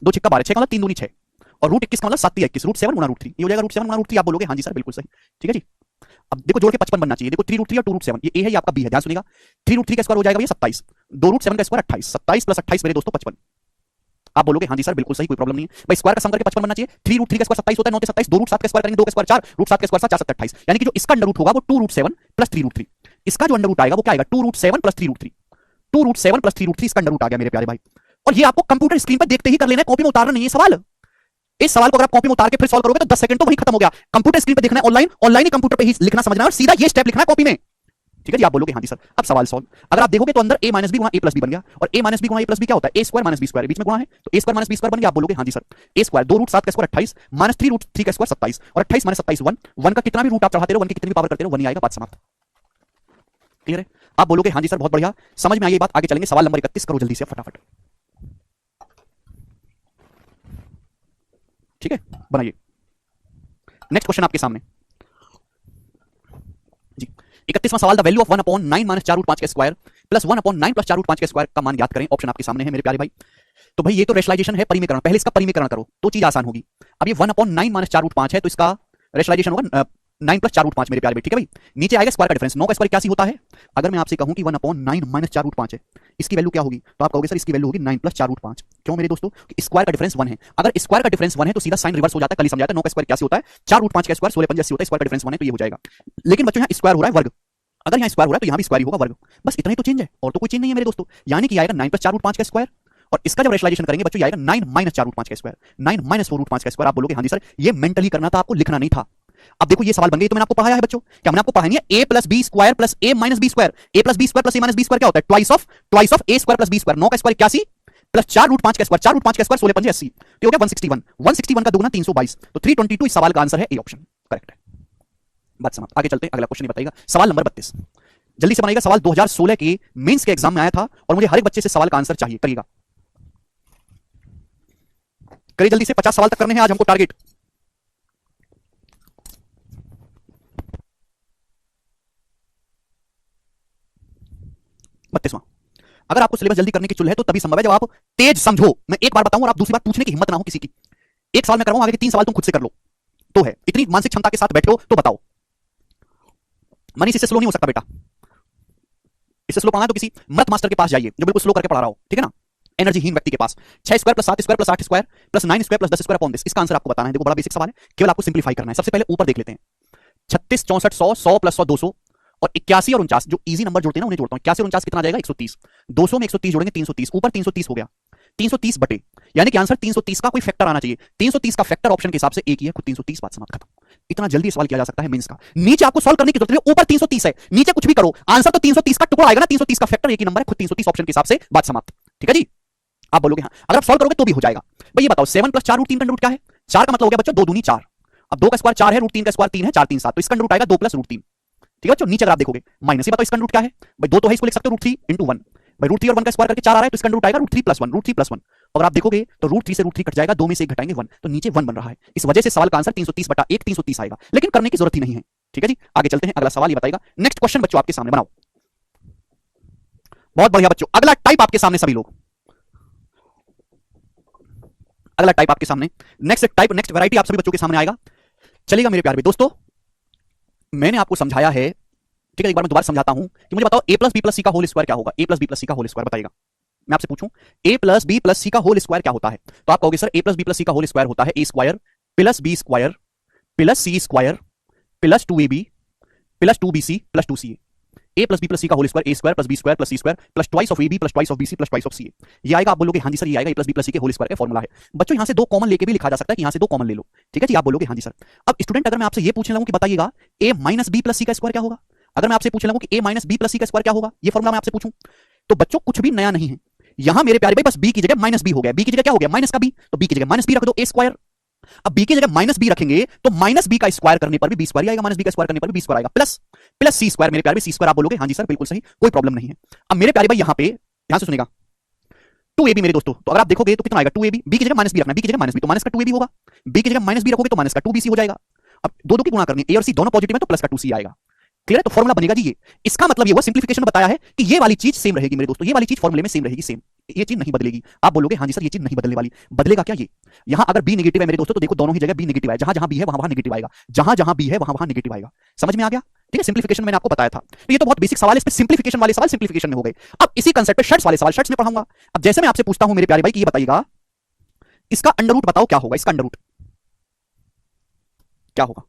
2 छिक्का 12, 6 का मतलब 3 दूनी 6, और रूट 21 का मतलब 7 तिया 21, रूट 7 गुना रूट 3, ये हो जाएगा रूट 7 गुना रूट 3। आप बोलोगे हाँ जी सर बिल्कुल सही। ठीक है जी, अब देखो जोड़ के 55 बनना चाहिए। देखो 3 रूट 3 और 2 रूट 7, ये ए है, ये आपका बी है। ध्यान सुनिएगा, 3 रूट 3 का स्क्वायर हो जाएगा भैया 27, 2 रूट 7 का स्क्वायर 28, 27 प्लस 28 मेरे दोस्तों 55। आप बोलोगे हाँ जी सर बिल्कुल सही, कोई प्रॉब्लम नहीं है भाई। स्क्वायर का सम करके 55 बनना चाहिए। 3 रूट 3 का स्क्वायर 27 होता है, 9 से 27, 2 रूट 7 का स्क्वायर करेंगे, 2 का स्क्वायर 4, रूट 7 का स्क्वायर 4 7 28, यानी कि जो इसका अंडर रूट होगा वो 2 रूट 7 प्लस 3 रूट 3। इसका जो अंडर रूट आएगा वो क्या आएगा? 2 root 7 plus 3 root 3, 2 root 7 plus 3 root 3 इसका अंडर रूट आ गया मेरे प्यारे भाई। और ये आपको कंप्यूटर स्क्रीन पर देखते ही कर लेना है, कॉपी में उतारना नहीं है सवाल। इस सवाल को अगर आप कॉपी में उतार के फिर सॉल्व करोगे तो 10 सेकंड तो वही खत्म हो गया। कंप्यूटर स्क्रीन पे देखना है, ऑनलाइन ऑनलाइन ही कंप्यूटर पे ही लिखना समझना है और सीधा ये स्टेप लिखना है कॉपी में। ठीक है जी, आप बोलोगे हाँ जी सर। अब सवाल सॉल्व, अगर आप देखोगे तो अंदर a माइनस बी गुणा a प्लस बी बन गया, और a माइनस बी गुणा a प्लस बी क्या होता है? a square minus B square, बीच में गुणा है तो a square minus B square बन गया। आप बोलोगे हाँ जी सर। a स्क्वायर 2 रूट 7 का स्क्वायर 28 माइनस 3 रूट 3 का स्क्वायर 27, और 28 माइनस 27 1, 1 का कितना भी रूट आप चढ़ाते रहो, 1 की कितनी भी पावर करते रहो 1 ही आएगा। बात समाप्त। क्लियर है? आप बोलोगे हाँ जी सर बहुत बढ़िया, समझ में आई ये बात। आगे चलेंगे, सवाल नंबर 31 करो जल्दी से फटाफट। ठीक है, बनाइए। नेक्स्ट क्वेश्चन आपके सामने जी, 31वां सवाल, the value of 1/9 minus 4 root 5 का स्क्वायर प्लस 1/9 प्लस 4 रूट 5 का स्क्वायर का मान ज्ञात करें। ऑप्शन आपके सामने है मेरे प्यारे भाई। तो भाई ये तो रेशनलाइजेशन है, परिमीकरण। पहले इसका परिमीकरण करो तो चीज आसान होगी। अब ये 1/9 माइनस 4 रूट 5 है तो इसका रेशनलाइजेशन होगा 9 + 4√5 मेरे प्यारे भाई, ठीक है भाई। नीचे आएगा स्क्वायर का डिफरेंस, 9 का स्क्वायर 81 होता है। अगर मैं आपसे कहूं कि 1/9 - 4√5 है, इसकी वैल्यू क्या होगी, तो आप कहोगे सर इसकी वैल्यू होगी 9 + 4√5। क्यों मेरे दोस्तों, स्क्वायर का डिफरेंस 1 है। अगर स्क्वायर का डिफरेंस 1 है तो सीधा साइन रिवर्स हो जाता है, कल ही समझाया था। 9 का स्क्वायर 81 होता है, 4√5 का स्क्वायर 16 × 80 होता है, स्क्वायर का डिफरेंस 1 है तो ये हो जाएगा। लेकिन बच्चों यहाँ स्क्वायर हो रहा है वर्ग, अगर यहाँ स्क्वायर हो रहा है तो यहाँ भी स्क्वायर ही होगा वर्ग, बस इतना ही तो चेंज है, और तो कोई चेंज नहीं है मेरे दोस्तों। यानी कि आएगा 9 + 4√5 का स्क्वायर, और इसका जब रेशनलाइजेशन करेंगे बच्चों आएगा 9 - 4√5 का स्क्वायर, 9 - 4√5 का स्क्वायर। आप बोलोगे हाँ जी सर ये मेंटली करना था, आपको लिखना नहीं था। अब देखो ये सवाल बन गए, तो मैंने आपको पढ़ाया है बच्चों, क्या मैंने आपको पढ़ाया नहीं है, a + b² + a - b², a + b² + a - b² क्या होता है, ट्वाइस ऑफ a² + b²। 9 का स्क्वायर 81 प्लस 4√5 का स्क्वायर, 4√5 का स्क्वायर 16 × 5 = 80, तो हो गया 161, 161 का दुगना 322, तो 322 इस सवाल का आंसर है, ए ऑप्शन करेक्ट है। बात समाप्त, आगे चलते हैं, अगला क्वेश्चन बताइएगा सवाल नंबर 32। जल्दी से बनाइएगा, सवाल 2016 के मेंस के एग्जाम में आया था और मुझे हर एक बच्चे से सवाल का आंसर चाहिए, करिएगा करिए जल्दी से, 50 सवाल तक करने हैं आज हमको टारगेट। बत्तीसवां, अगर आपको सिलेबस जल्दी करने की चुल है तो तभी संभव है जब आप तेज समझो। मैं एक बार बताऊं और आप दूसरी बार पूछने की हिम्मत ना हो किसी की। एक सवाल मैं करवाऊं, आगे के 3 सवाल तुम खुद से कर लो, तो है इतनी मानसिक क्षमता के साथ बैठो तो बताओ। मनीष इससे स्लो नहीं हो सकता बेटा, इससे स्लो पढ़ना है तो किसी मत मास्टर के पास जाइए जो बिल्कुल स्लो करके पढ़ा रहा हो, ठीक है ना, एनर्जीहीन व्यक्ति के पास। 6² + 7² + 8² + 9² + 10² अपॉन दिस, इसका आंसर आपको बताना है। देखो बड़ा बेसिक सवाल है, केवल आपको सिंप्लीफाई करना है। सबसे पहले ऊपर देख लेते हैं, 36, 64, 100, 100 + 100 200, और 81 और 49 जो इजी नंबर जोड़ते हैं ना उन्हें जोड़ता हूं। 81 और 49 कितना आ जाएगा, 130, 200 में 130 जोड़ेंगे 330, ऊपर 330 हो गया, 330 बटे, यानी कि आंसर 330 का कोई फैक्टर आना चाहिए। 330 का फैक्टर ऑप्शन के हिसाब से एक ही है, खुद 330, बात समाप्त, खत्म। इतना जल्दी सवाल किया जा सकता है मेंस का। नीचे आपको सॉल्व करने की जरूरत नहीं, ऊपर 330 है, नीचे कुछ भी करो आंसर तो 330 का टुकड़ा आएगा ना, 330 का फैक्टर एक ही नंबर है, खुद 330 ऑप्शन के हिसाब से, बात समाप्त, ठीक है जी। आप बोलोगे हाँ, अगर आप सॉल्व करोगे तो भी हो जाएगा। भाई ये बताओ 7 + 4√3 का रूट क्या है, 4 का मतलब हो गया बच्चों 2 दूनी 4, अब 2 का स्क्वायर 4 है, √3 का स्क्वायर 3 है, 4 3 7, तो इसका रूट आएगा 2 + √3, ठीक है बच्चों। नीचे अगर आप देखोगे माइनस, ये बताओ इसका रूट क्या है, भाई 2 तो है, इसको लिख सकते हो √3 × 1, भाई √3 और 1 का स्क्वायर करके 4 आ रहा है, तो इसका रूट आएगा √3 + 1, √3 + 1। अगर आप देखोगे तो √3 से √3 कट जाएगा, 2 में से 1 घटाएंगे 1, तो नीचे 1 बन रहा है। इस वजह से सवाल का आंसर 330/1 330 आएगा, लेकिन करने की जरूरत ही नहीं है, ठीक है जी। आगे चलते हैं, अगला सवाल ये बताएगा, नेक्स्ट क्वेश्चन बच्चों आपके सामने बनाओ। बहुत बढ़िया बच्चों, अगला टाइप आपके सामने सभी लोग, अगला टाइप आपके सामने, नेक्स्ट टाइप, नेक्स्ट वैरायटी आप सभी बच्चों के सामने आएगा। चलेगा मेरे प्यारे दोस्तों, मैंने आपको समझाया है, ठीक है, एक बार मैं दोबारा समझाता हूं कि मुझे बताओ a + b + c का होल स्क्वायर क्या होगा, a + b + c का होल स्क्वायर बताइएगा। मैं आपसे पूछूं a + b + c का होल स्क्वायर क्या होता है, तो आप कहोगे सर a + b + c का होल स्क्वायर होता है a² + b² + c² + 2ab + 2bc + 2ca। a + b + c का whole square a² + b² + c² + twice of ab + twice of bc + twice of ca। ये आएगा, आप बोलोगे हाँ जी सर ये आएगा a + b + c के होल स्क्वायर का फॉर्मूला है। बच्चों यहां से 2 कॉमन लेके भी लिखा जा सकता है कि यहां से 2 कॉमन ले लो, ठीक है जी। आप बोलोगे हाँ जी सर। अब स्टूडेंट अगर मैं आपसे ये पूछने लगूं कि बताइएगा a - b + c का स्क्वायर क्या होगा, अगर मैं आपसे पूछने लगूं कि a - b + c का स्क्वायर क्या होगा, ये फॉर्मूला मैं आपसे पूछूं, तो बच्चों कुछ भी नया नहीं है। यहां मेरे प्यारे भाई बस b की जगह -b हो गया, b की जगह क्या हो गया, माइनस का b, तो b की जगह -b रख दो a²। अब b की जगह -b रखेंगे तो -b का स्क्वायर करने पर भी b² ही आएगा, -b का स्क्वायर करने पर भी b² आएगा, प्लस c²। मेरे प्यारे c², आप बोलोगे हाँ जी सर बिल्कुल सही, कोई प्रॉब्लम नहीं है। अब मेरे प्यारे भाई यहां पे ध्यान से सुनेगा, 2ab मेरे दोस्तों, तो अगर आप देखोगे तो कितना आएगा 2ab, b की जगह -b रखना, b की जगह -b तो माइनस का 2ab होगा, b की जगह -b रखोगे तो माइनस का 2bc हो जाएगा। अब दो की गुणा करनी है, a और c दोनों पॉजिटिव है तो प्लस का 2c आएगा, क्लियर है। तो फॉर्मूला बनेगा जी ये, इसका मतलब ये हुआ सिंप्लीफिकेशन बताया है कि ये वाली चीज सेम रहेगी मेरे दोस्तों, ये वाली चीज फॉर्मूले में सेम रहेगी, सेम, ये चीज नहीं बदलेगी। आप बोलोगे हाँ जी सर ये चीज नहीं बदलने वाली, बदलेगा क्या, ये यहां अगर b नेगेटिव है मेरे दोस्तों तो देखो दोनों ही जगह b नेगेटिव है, जहां जहां b है वहां वहां नेगेटिव आएगा, जहां जहां b है वहां वहां नेगेटिव आएगा। समझ में आ गया, ठीक है। सिंप्लीफिकेशन मैंने आपको बताया था, तो ये तो बहुत बेसिक सवाल है, इस पे सिंप्लीफिकेशन वाले सवाल सिंप्लीफिकेशन में हो गए। अब इसी कंसेप्ट पे शर्ट्स वाले सवाल शर्ट्स में पढ़ाऊंगा। अब जैसे मैं आपसे पूछता हूं मेरे प्यारे भाई कि ये बताइएगा इसका अंडर रूट बताओ क्या होगा, इसका अंडर रूट क्या होगा,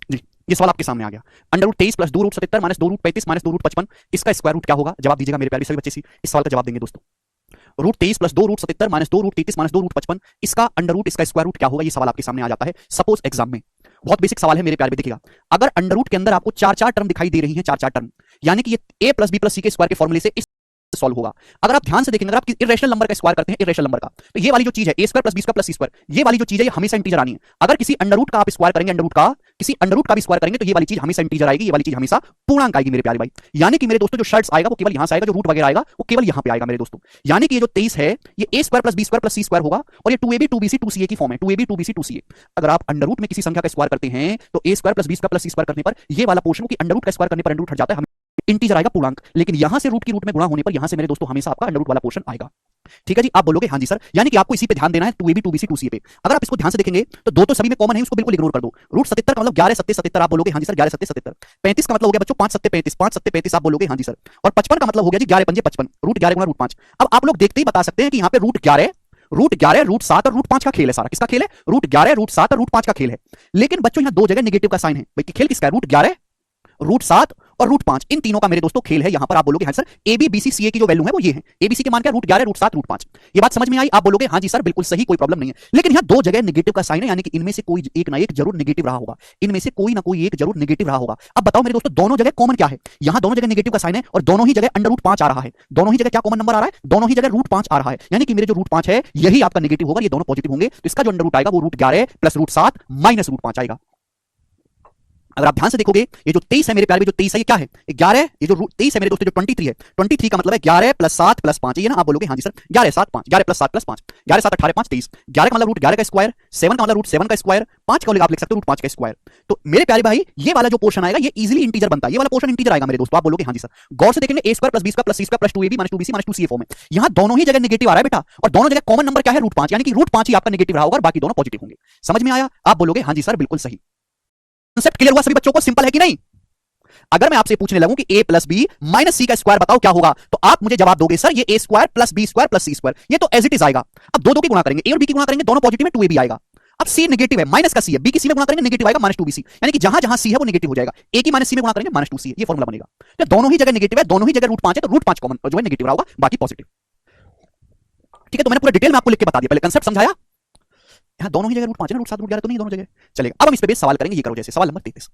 जी ये सवाल आपके सामने आ गया। √23 + 2√77 - 2√35 - 2√55 इसका स्क्वायर रूट क्या होगा, जवाब दीजिएगा मेरे प्यारे सभी बच्चे इस सवाल का जवाब देंगे दोस्तों। √23 + 2√77 - 2√33 - 2√55 इसका अंडर रूट, इसका स्क्वायर रूट क्या होगा, ये सवाल आपके सामने आ जाता है सपोज एग्जाम में। बहुत बेसिक सवाल है मेरे प्यारे, देखिएगा अगर अंडर रूट के अंदर आपको 4 4 टर्म दिखाई दे रही हैं, 4 4 टर्म, यानी कि ये a + b + c के स्क्वायर के फॉर्मूले से इस सॉल्व होगा। अगर आप ध्यान से देखेंगे, अगर आप इरेशनल नंबर का स्क्वायर करते हैं, इरेशनल नंबर का, तो ये वाली जो चीज है A square plus B square plus C square, ये वाली जो चीज है ये हमेशा इंटीजर आनी है। अगर किसी अंडर रूट का आप स्क्वायर करेंगे, अंडर रूट का किसी अंडर रूट का भी स्क्वायर करेंगे, तो ये वाली चीज हमेशा इंटीजर आएगी, ये वाली चीज हमेशा पूर्णांक आएगी मेरे प्यारे भाई। यानी कि मेरे दोस्तों जो शर्ट्स आएगा वो केवल यहां से आएगा, जो रूट वगैरह आएगा वो केवल यहां पे आएगा मेरे दोस्तों। यानी कि ये जो 23 है ये A square plus B square plus C square होगा, और ये 2ab 2bc 2ca की फॉर्म है, 2ab 2bc 2ca। अगर आप अंडर रूट में किसी संख्या का स्क्वायर करते हैं तो A square plus B square plus C square करने पर ये वाला पोर्शन की अंडर रूट का स्क्वायर करने पर अंडर रूट हट जाता है, इंटीजर आएगा पूर्णांक। लेकिन यहां से रूट की रूट में गुणा होने पर यहां से मेरे दोस्तों हमेशा आपका अंडर रूट वाला पोर्शन आएगा। ठीक है जी, आप बोलोगे हाँ जी सर, यानी कि आपको इसी पे ध्यान देना है, 2ab 2bc 2ca पे। अगर आप इसको ध्यान से देखेंगे तो दो तो सभी में कॉमन है, उसको बिल्कुल इग्नोर कर दो। रूट 77 का मतलब 11 सत्ते 77, आप बोलोगे हाँ जी सर 11 सत्ते 77। 35 का मतलब हो गया बच्चों 5 सत्ते 35, 5 सत्ते 35, आप बोलोगे हाँ जी सर। और 55 का मतलब हो गया जी 11 पंजे 55, रूट 11 गुणा रूट 5। अब आप लोग देखते ही बता सकते हैं कि यहाँ पे रूट 11, रूट 7 और रूट 5 का खेल है। सारा किसका खेल है? रूट 11, रूट 7 और रूट 5 का खेल है। लेकिन बच्चों यहाँ दो जगह नेगेटिव का साइन है भाई, खेल किसका है? रूट 11, रूट 7 और रूट 5, इन तीनों का मेरे दोस्तों खेल है। यहां पर आप बोलोगे हाँ sir A B B C C A की जो वैल्यू है वो ये है, ए बी सी के मान क्या? Root 11, root 7, root 5। ये बात समझ में आई? आप बोलोगे हाँ जी सर बिल्कुल सही, कोई प्रॉब्लम नहीं है। लेकिन यहां दो जगह नेगेटिव का साइन है, यानी कि इनमें से कोई एक ना एक जरूर नेगेटिव रहा होगा, इनमें से कोई ना कोई एक जरूर नेगेटिव रहा होगा। अब बताओ मेरे दोस्तों दोनों जगह कॉमन क्या है? यहां दोनों जगह नेगेटिव का साइन है और दोनों ही जगह अंडर रूट 5 आ रहा है। दोनों ही जगह क्या कॉमन नंबर आ रहा है? दोनों ही जगह रूट 5 आ रहा है। यानी कि मेरे जो रूट 5 है यही आपका नेगेटिव होगा, ये दोनों पॉजिटिव होंगे, तो इसका जो अंडर रूट आएगा वो root 11 plus root 7 minus root 5 आएगा। अगर आप ध्यान से देखोगे ये जो 23 है मेरे प्यारे, जो 23 है ये क्या है? 11। ये जो 23 है मेरे दोस्तों जो 23 है, 23 का मतलब है 11 प्लस 7 प्लस 5, ये ना आप बोलोगे हाँ जी सर 11 7 5, 11 प्लस 7 प्लस 5, 11 7 18 5 23। 11 का मतलब रूट 11 का स्क्वायर, 7 का मतलब रूट 7 का स्क्वायर, 5 का आप लिख सकते हो रूट 5 का स्क्वायर। तो मेरे प्यारे भाई ये वाला जो पोर्शन आएगा ये इजीली इंटीजर बनता है, ये वाला पोर्शन इंटीजर आएगा मेरे दोस्तों। आप बोलोगे हाँ जी सर। गौर से देखेंगे A square plus B square plus C square plus 2ab minus 2bc minus 2ca form में, यहां दोनों ही जगह नेगेटिव आ रहा है बेटा, और दोनों जगह कॉमन नंबर क्या है? रूट 5, यानी कि रूट 5 ही आपका नेगेटिव रहा होगा और बाकी दोनों पॉजिटिव होंगे। समझ में आया? आप बोलोगे हाँ जी सर बिल्कुल सही। कॉन्सेप्ट क्लियर हुआ सभी बच्चों को? सिंपल है कि नहीं? अगर मैं आपसे पूछने लगूं कि a प्लस बी माइनस सी का स्क्वायर बताओ क्या होगा, तो आप मुझे जवाब दोगे सर ये a square plus B square plus C square, ये तो एज इट इज आएगा। अब दो दो की गुणा करेंगे, a और b की गुणा करेंगे, दोनों पॉजिटिव में 2ab आएगा। अब c नेगेटिव है, माइनस का c है, b की c में गुणा करेंगे नेगेटिव आएगा माइनस 2bc, यानी कि जहां जहां c है वो नेगेटिव हो जाएगा। a की माइनस c में गुणा करेंगे माइनस 2c, ये फॉर्मूला बनेगा। तो दोनों ही जगह नेगेटिव है, दोनों ही जगह रूट 5 है, तो रूट 5 कॉमन जो है नेगेटिव रहा होगा, बाकी पॉजिटिव। ठीक है, तो मैंने पूरा डिटेल में आपको लिख के बता दिया, पहले कंसेप्ट समझाया। यहां दोनों ही जगह रूट 5 है ना, रूट 7 रूट 11 तो नहीं, दोनों जगह चलेगा। अब हम इस पे बेस सवाल करेंगे, ये करो जैसे सवाल नंबर 33।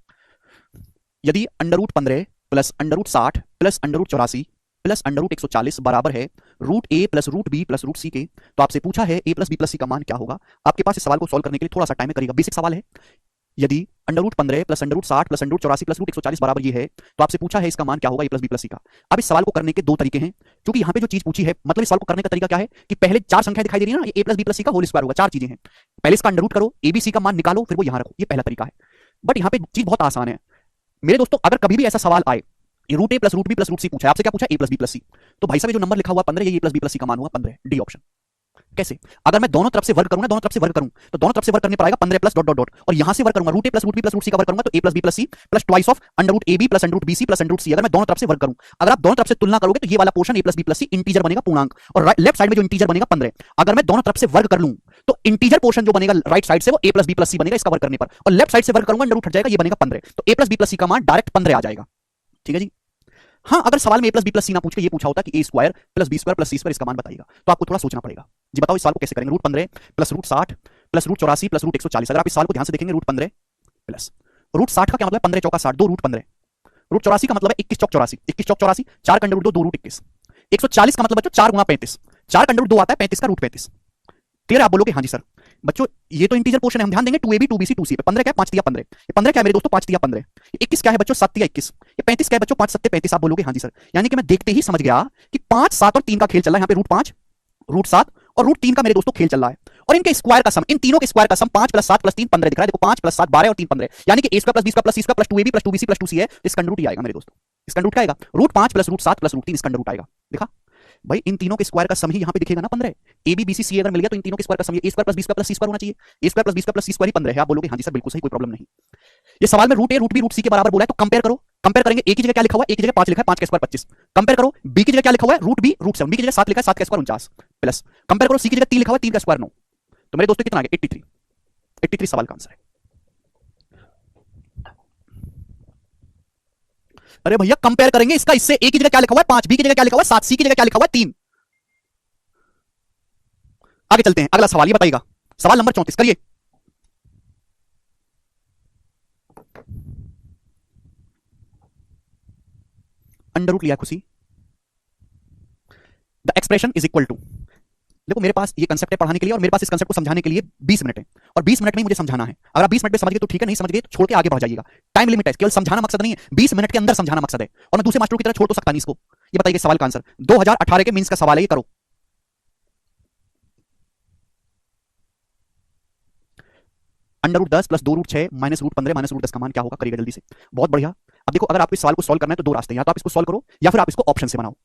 यदि under root 15 plus under root 60 plus under root 84 plus under root 140 बराबर है root A plus root B plus root C के, तो आपसे पूछा है A plus B plus C का मान क्या होगा। आपके पास इस सवाल को सॉल्व करने के लिए थोड़ा सा टाइम करेगा, बेसिक सवाल है। यदि under root 15 plus under root 60 plus under root 84 plus root 140 बराबर ये है, तो आपसे पूछा है इसका मान क्या होगा ए प्लस बी प्लस सी का। अब इस सवाल को करने के दो तरीके हैं, क्योंकि यहाँ पे जो चीज पूछी है, मतलब इस सवाल को करने का तरीका क्या है कि पहले चार संख्या दिखाई दे रही है ना, ये ए प्लस बी प्लस सी का होल स्क्वायर होगा, चार चीजें हैं, पहले इसका अंडर रूट करो, ए बी सी का मान निकालो, फिर वो यहाँ रखो, ये पहला तरीका है। बट यहाँ पे चीज बहुत आसान है मेरे दोस्तों। अगर कभी भी ऐसा सवाल आए, ये root A plus root B plus root C पूछा है, आपसे क्या पूछा? A plus B plus C, तो भाई साहब ये जो नंबर लिखा हुआ 15, ये ए प्लस बी प्लस सी का मान हुआ 15, डी ऑप्शन। कैसे? अगर मैं दोनों तरफ से वर्ग करूं ना, दोनों तरफ से वर्ग करूं, तो दोनों तरफ से वर्ग करने पर आएगा 15 प्लस डॉट डॉट डॉट, और यहां से वर्ग करूंगा root A plus root B plus root C का वर्ग करूंगा, तो A plus B plus C plus twice of under root A B plus under root B C plus under root C. अगर मैं दोनों तरफ से वर्ग करूं, अगर आप दोनों तरफ से तुलना करोगे तो ये वाला पोर्शन ए प्लस बी प्लस सी इंटीजर बनेगा पूर्णांक, और लेफ्ट साइड में जो इंटीजर बनेगा 15। अगर मैं दोनों तरफ से वर्ग कर लूं तो इंटीजर पोर्शन जो बनेगा राइट साइड से वो ए प्लस बी प्लस सी बनेगा इसका वर्ग करने पर, और लेफ्ट साइड से वर्ग करूंगा अंडर रूट हट जाएगा, ये बनेगा 15, तो A plus B plus C का मान डायरेक्ट 15 आ जाएगा। ठीक है जी। हाँ, अगर सवाल में A plus B plus C ना पूछ के ये पूछा होता कि A square plus B square plus C square इसका मान बताइएगा, तो आपको थोड़ा सोचना पड़ेगा। जी बताओ इस सवाल को कैसे करेंगे? Root 15 plus root 60 plus root 84 plus root 140। अगर आप इस सवाल को ध्यान से देखेंगे, रूट 15 प्लस रूट 60 का क्या मतलब? 15 चौका 60, 2 रूट 15। रूट 84 का मतलब है 21 चौक 84, 21 चौक 84, 4 का अंडर रूट 2, 2 रूट 21। 140 का मतलब बच्चों 4 गुणा 35, 4 का अंडर रूट 2 आता है 35 का रूट 35। क्लियर है? आप बोलोगे हाँ जी सर। बच्चों ये तो इंटीजर पोर्शन है, हम ध्यान देंगे 2ab 2bc 2c पे। 15 क्या है? 5 दिया 15, ये 15 क्या है मेरे दोस्तों? 5 दिया 15। ये 21 क्या है बच्चों? 7 दिया 21। ये 35 क्या है बच्चों? 5 7 35। आप बोलोगे हाँ जी सर। यानी कि मैं देखते ही समझ गया कि 5 7 और 3 का खेल चल रहा है, यहाँ पे रूट 5 रूट 7 और रूट 3 का मेरे दोस्तों खेल चल रहा है, और इनके स्क्वायर का सम, इन तीनों के स्क्वायर का सम 5 प्लस 7 प्लस 3 15 दिख रहा है। देखो 5 प्लस 7 12 और 3 15, यानी कि a square plus b square plus c square plus 2ab plus 2bc plus 2c है, इसका अंडर रूट ही आएगा मेरे दोस्तों। इसका अंडर रूट क्या आएगा? Root 5 plus root 7 plus root 3, इसका अंडर रूट आएगा। देखा भाई, इन तीनों के स्क्वायर का सम ही यहाँ पे दिखेगा ना 15। ए बी बी सी सी अगर मिल गया तो इन तीनों के स्क्वायर का sum A square plus B square plus C square होना चाहिए। A square plus B square plus C square ही 15 है। आप बोलोगे हाँ जी सर बिल्कुल सही, कोई प्रॉब्लम नहीं। ये सवाल में रूट ए रूट बी रूट सी के बराबर बोला है, तो कंपेयर करो। कंपेयर करेंगे, ए की जगह क्या लिखा हुआ है? ए की जगह 5 लिखा है, 5 का स्क्वायर 25। कंपेयर करो, बी की जगह क्या लिखा हुआ है? रूट बी रूट 7, बी की जगह 7 लिखा है, 7 का स्क्वायर 49 प्लस। कंपेयर करो, सी की जगह 3 लिखा हुआ है, 3 का स्क्वायर 9। तो मेरे दोस्तों कितना आ गया? 83। 83 सवाल का आंसर है। अरे भैया कंपेयर करेंगे इसका इससे, ए की जगह क्या लिखा हुआ है? 5, बी की जगह क्या लिखा हुआ है? 7, सी की जगह क्या लिखा हुआ है? 3। आगे चलते हैं, अगला सवाल ये बताइएगा, सवाल नंबर 34 करिए। अंडर रूट लिया खुशी, the expression is equal to, देखो मेरे पास ये कंसेप्ट है पढ़ाने के लिए और मेरे पास इस कंसेप्ट को समझाने के लिए 20 मिनट है और 20 मिनट में ही मुझे समझाना है। अगर आप 20 मिनट में समझ गए तो ठीक है, नहीं समझ गए तो छोड़ के आगे बढ़ जाइएगा। टाइम लिमिट है, केवल समझाना मकसद नहीं है, 20 मिनट के अंदर समझाना मकसद है और मैं दूसरे मास्टरों की तरह छोड़ तो सकता नहीं इसको। ये बताइए सवाल का आंसर 2018 के मींस का सवाल है, ये करो। Under root 10 plus 2 root 6 minus root 15 minus root 10 का मान क्या होगा, करिएगा जल्दी से। बहुत बढ़िया। अब देखो अगर आपको इस सवाल को सॉल्व करना है तो दो रास्ते हैं, या तो आप इसको सॉल्व करो या फिर आप इसको ऑप्शन से बनाओ।